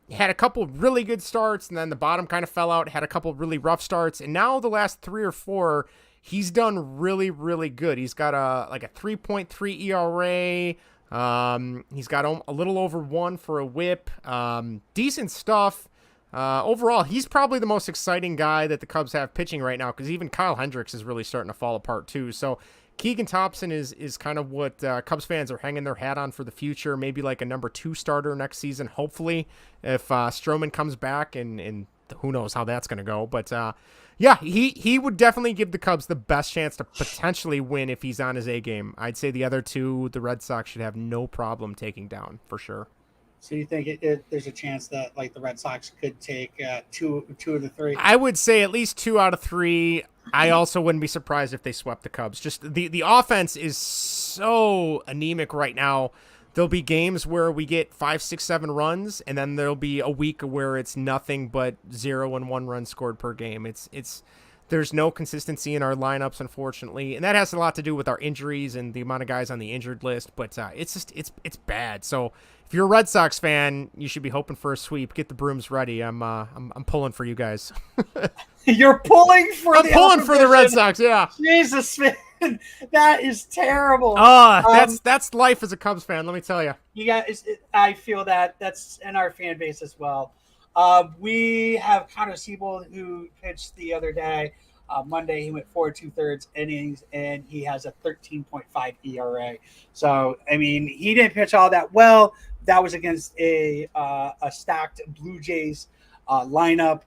Had a couple really good starts, and then the bottom kind of fell out, had a couple really rough starts. And now the last 3 or 4, he's done really, really good. He's got a 3.3 ERA. He's got a little over 1 for a whip. Decent stuff. Overall, he's probably the most exciting guy that the Cubs have pitching right now, because even Kyle Hendricks is really starting to fall apart too. So Keegan Thompson is kind of what Cubs fans are hanging their hat on for the future. Maybe like a number 2 starter next season, hopefully, if Stroman comes back, and who knows how that's going to go. But yeah, he would definitely give the Cubs the best chance to potentially win if he's on his A game. I'd say the other 2, the Red Sox, should have no problem taking down for sure. So you think there's a chance that like the Red Sox could take 2 of the 3? I would say at least 2 out of 3. I also wouldn't be surprised if they swept the Cubs. Just the offense is so anemic right now. There'll be games where we get 5, 6, 7 runs, and then there'll be a week where it's nothing but 0 and 1 run scored per game. There's no consistency in our lineups, unfortunately, and that has a lot to do with our injuries and the amount of guys on the injured list. But it's bad. So if you're a Red Sox fan, you should be hoping for a sweep. Get the brooms ready. I'm pulling for you guys. You're pulling for. I'm pulling for the Red Sox. Yeah. Jesus, man, that is terrible. That's life as a Cubs fan. Let me tell you. You guys, I feel that's in our fan base as well. We have Connor Siebel, who pitched the other day. Monday, he went 4 2/3 innings, and he has a 13.5 ERA. So, I mean, he didn't pitch all that well. That was against a stacked Blue Jays lineup.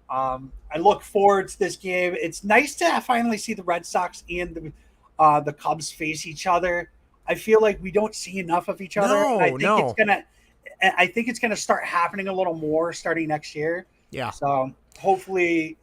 I look forward to this game. It's nice to finally see the Red Sox and the Cubs face each other. I feel like we don't see enough of each other. I think it's gonna start happening a little more starting next year. Yeah. So hopefully,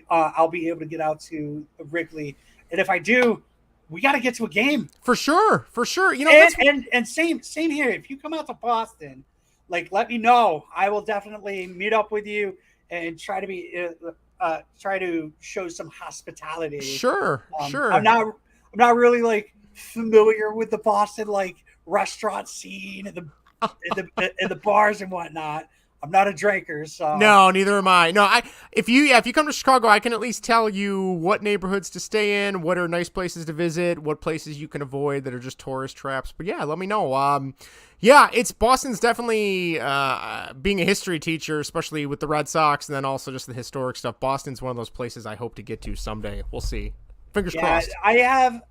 I'll be able to get out to Wrigley, and if I do, we got to get to a game for sure. And same here. If you come out to Boston, like, let me know. I will definitely meet up with you and try to show some hospitality. Sure. I'm not really like familiar with the Boston like restaurant scene and the bars and whatnot. I'm not a drinker, so no, neither am I. No, if you come to Chicago, I can at least tell you what neighborhoods to stay in, what are nice places to visit, what places you can avoid that are just tourist traps. But yeah, let me know. It's Boston's definitely being a history teacher, especially with the Red Sox, and then also just the historic stuff. Boston's one of those places I hope to get to someday. We'll see. Fingers crossed. I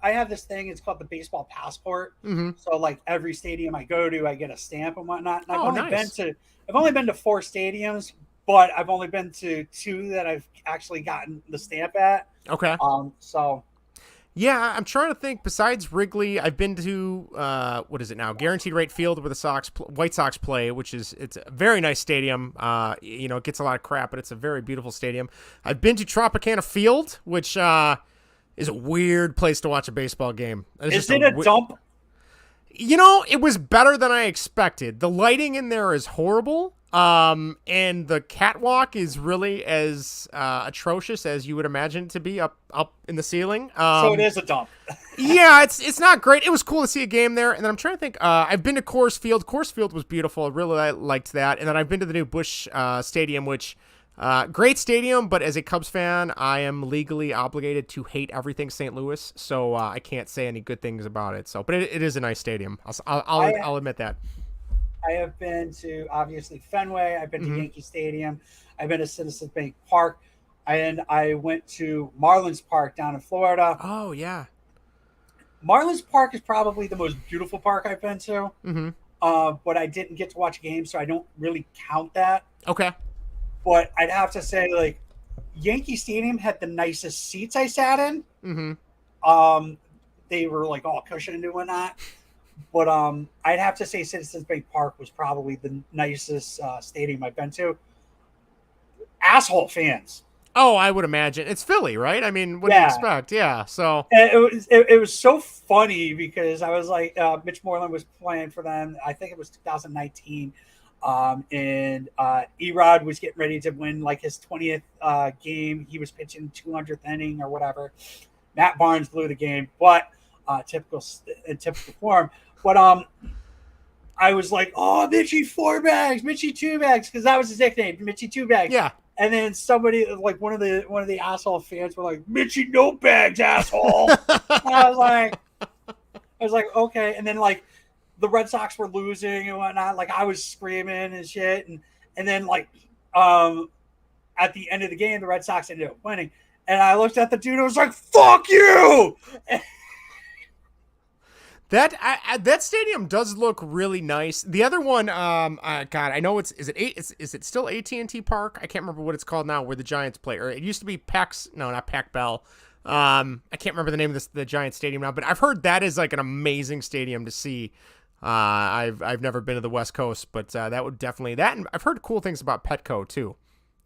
have this thing. It's called the baseball passport. Mm-hmm. So like every stadium I go to, I get a stamp and whatnot. And I've only been to 4 stadiums, but I've only been to 2 that I've actually gotten the stamp at. Okay. So. Yeah, I'm trying to think. Besides Wrigley, I've been to what is it now? Guaranteed Rate Field, where the White Sox play, it's a very nice stadium. It gets a lot of crap, but it's a very beautiful stadium. I've been to Tropicana Field, which is a weird place to watch a baseball game. Is it a dump? It was better than I expected. The lighting in there is horrible. And the catwalk is really as atrocious as you would imagine it to be up in the ceiling. So it is a dump. Yeah, it's not great. It was cool to see a game there. And then I'm trying to think. I've been to Coors Field. Coors Field was beautiful. I really liked that. And then I've been to the new Busch Stadium, which great stadium. But as a Cubs fan, I am legally obligated to hate everything St. Louis. So I can't say any good things about it. So, but it is a nice stadium. I'll admit that. I have been to, obviously, Fenway. I've been to Yankee Stadium. I've been to Citizens Bank Park. And I went to Marlins Park down in Florida. Oh, yeah. Marlins Park is probably the most beautiful park I've been to. Mm-hmm. But I didn't get to watch a game, so I don't really count that. Okay. But I'd have to say, like, Yankee Stadium had the nicest seats I sat in. Mm-hmm. They were, like, all cushioned and whatnot. But I'd have to say Citizens Bank Park was probably the nicest stadium I've been to. Asshole fans. Oh, I would imagine it's Philly, right? I mean, what do you expect? Yeah. So it was so funny because I was like, Mitch Moreland was playing for them. I think it was 2019, and Erod was getting ready to win like his 20th game. He was pitching 200th inning or whatever. Matt Barnes blew the game, but typical form. But I was like, oh, Mitchie 4 bags, Mitchie 2 bags, because that was his nickname, Mitchie 2 bags. Yeah. And then somebody, like one of the asshole fans, were like, "Mitchie no bags, asshole." I was like, okay. And then like the Red Sox were losing and whatnot. Like I was screaming and shit. And then like at the end of the game, the Red Sox ended up winning. And I looked at the dude and I was like, "Fuck you!" That stadium does look really nice. The other one, God, I know is it still AT&T Park? I can't remember what it's called now, where the Giants play. Or it used to be not Pac Bell. I can't remember the name of the Giants stadium now, but I've heard that is like an amazing stadium to see. I've never been to the West Coast, but that would definitely and I've heard cool things about Petco too.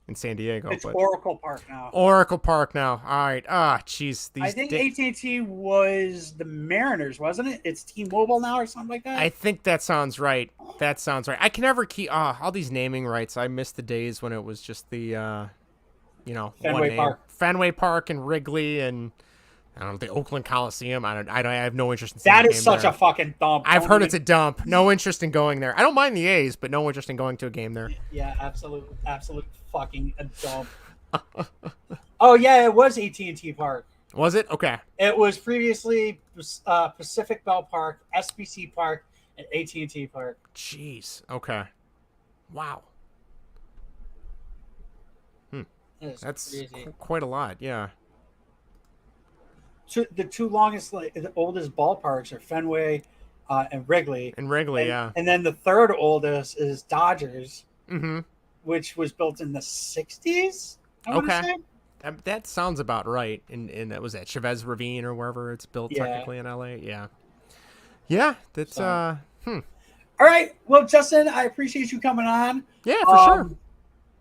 In San Diego. It's Oracle Park now. Oracle Park now. All right. Jeez. I think AT&T was the Mariners, wasn't it? It's T-Mobile now or something like that? I think that sounds right. I can never keep all these naming rights. I miss the days when it was just the, Fenway Park. Fenway Park and Wrigley and, I don't know, the Oakland Coliseum. I have no interest in seeing that. Is such there. A fucking dump. I've heard it's a dump. No interest in going there. I don't mind the A's, but no interest in going to a game there. Yeah, absolute fucking a dump. Oh yeah, it was AT&T Park. Was it? Okay. It was previously Pacific Bell Park, SBC Park, and AT&T Park. Jeez. Okay. Wow. That's quite a lot. Yeah. The two longest, the oldest ballparks are Fenway and Wrigley. Yeah. And then the third oldest is Dodgers, mm-hmm. which was built in the 60s, I want to say. That sounds about right. And that was at Chavez Ravine or wherever it's built technically in LA. Yeah. Yeah. That's, All right. Well, Justin, I appreciate you coming on. Yeah, for sure.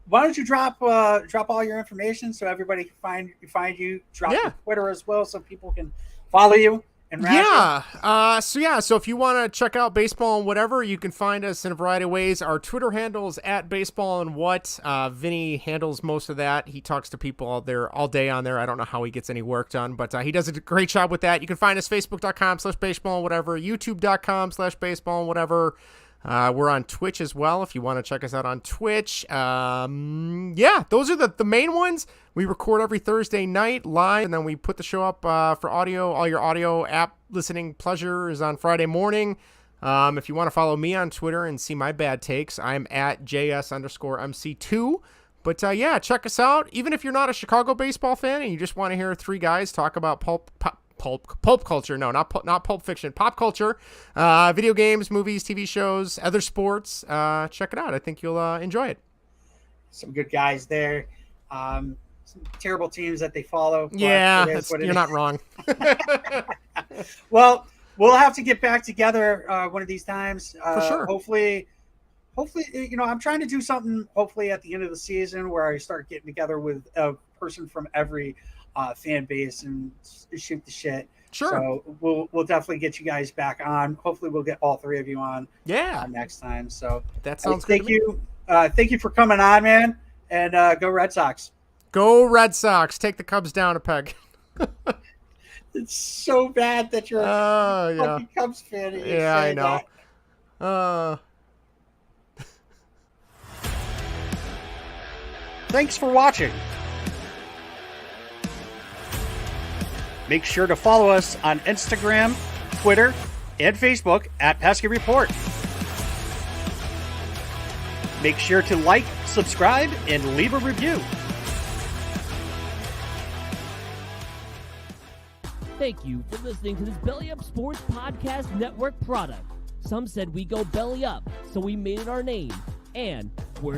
Why don't you drop all your information so everybody can find you? Drop your Twitter as well so people can follow you and So if you want to check out Baseball and Whatever, you can find us in a variety of ways. Our Twitter handle is @BaseballAndWhat. Vinny handles most of that. He talks to people all day on there. I don't know how he gets any work done, but he does a great job with that. You can find us Facebook.com/BaseballAndWhatever, YouTube.com/BaseballAndWhatever. We're on Twitch as well if you want to check us out on Twitch. Those are the main ones. We record every Thursday night live, and then we put the show up for audio. All your audio app listening pleasure is on Friday morning. If you want to follow me on Twitter and see my bad takes, I'm at JS_MC2. But check us out. Even if you're not a Chicago baseball fan and you just want to hear three guys talk about pulp culture. No, not Pulp Fiction. Pop culture, video games, movies, TV shows, other sports. Check it out. I think you'll enjoy it. Some good guys there. Some terrible teams that they follow. Yeah, you're not wrong. Well, we'll have to get back together one of these times. For sure. Hopefully, I'm trying to do something hopefully at the end of the season where I start getting together with a person from every fan base and shoot the shit. Sure. So we'll definitely get you guys back on. Hopefully we'll get all three of you on next time. So that sounds good. Thank you for coming on, man. And go Red Sox. Go Red Sox. Take the Cubs down a peg. It's so bad that you're a fucking Cubs fan. Yeah, I know. Thanks for watching. Make sure to follow us on Instagram, Twitter, and Facebook @Pesky Report. Make sure to like, subscribe, and leave a review. Thank you for listening to this Belly Up Sports Podcast Network product. Some said we go belly up, so we made it our name. And we're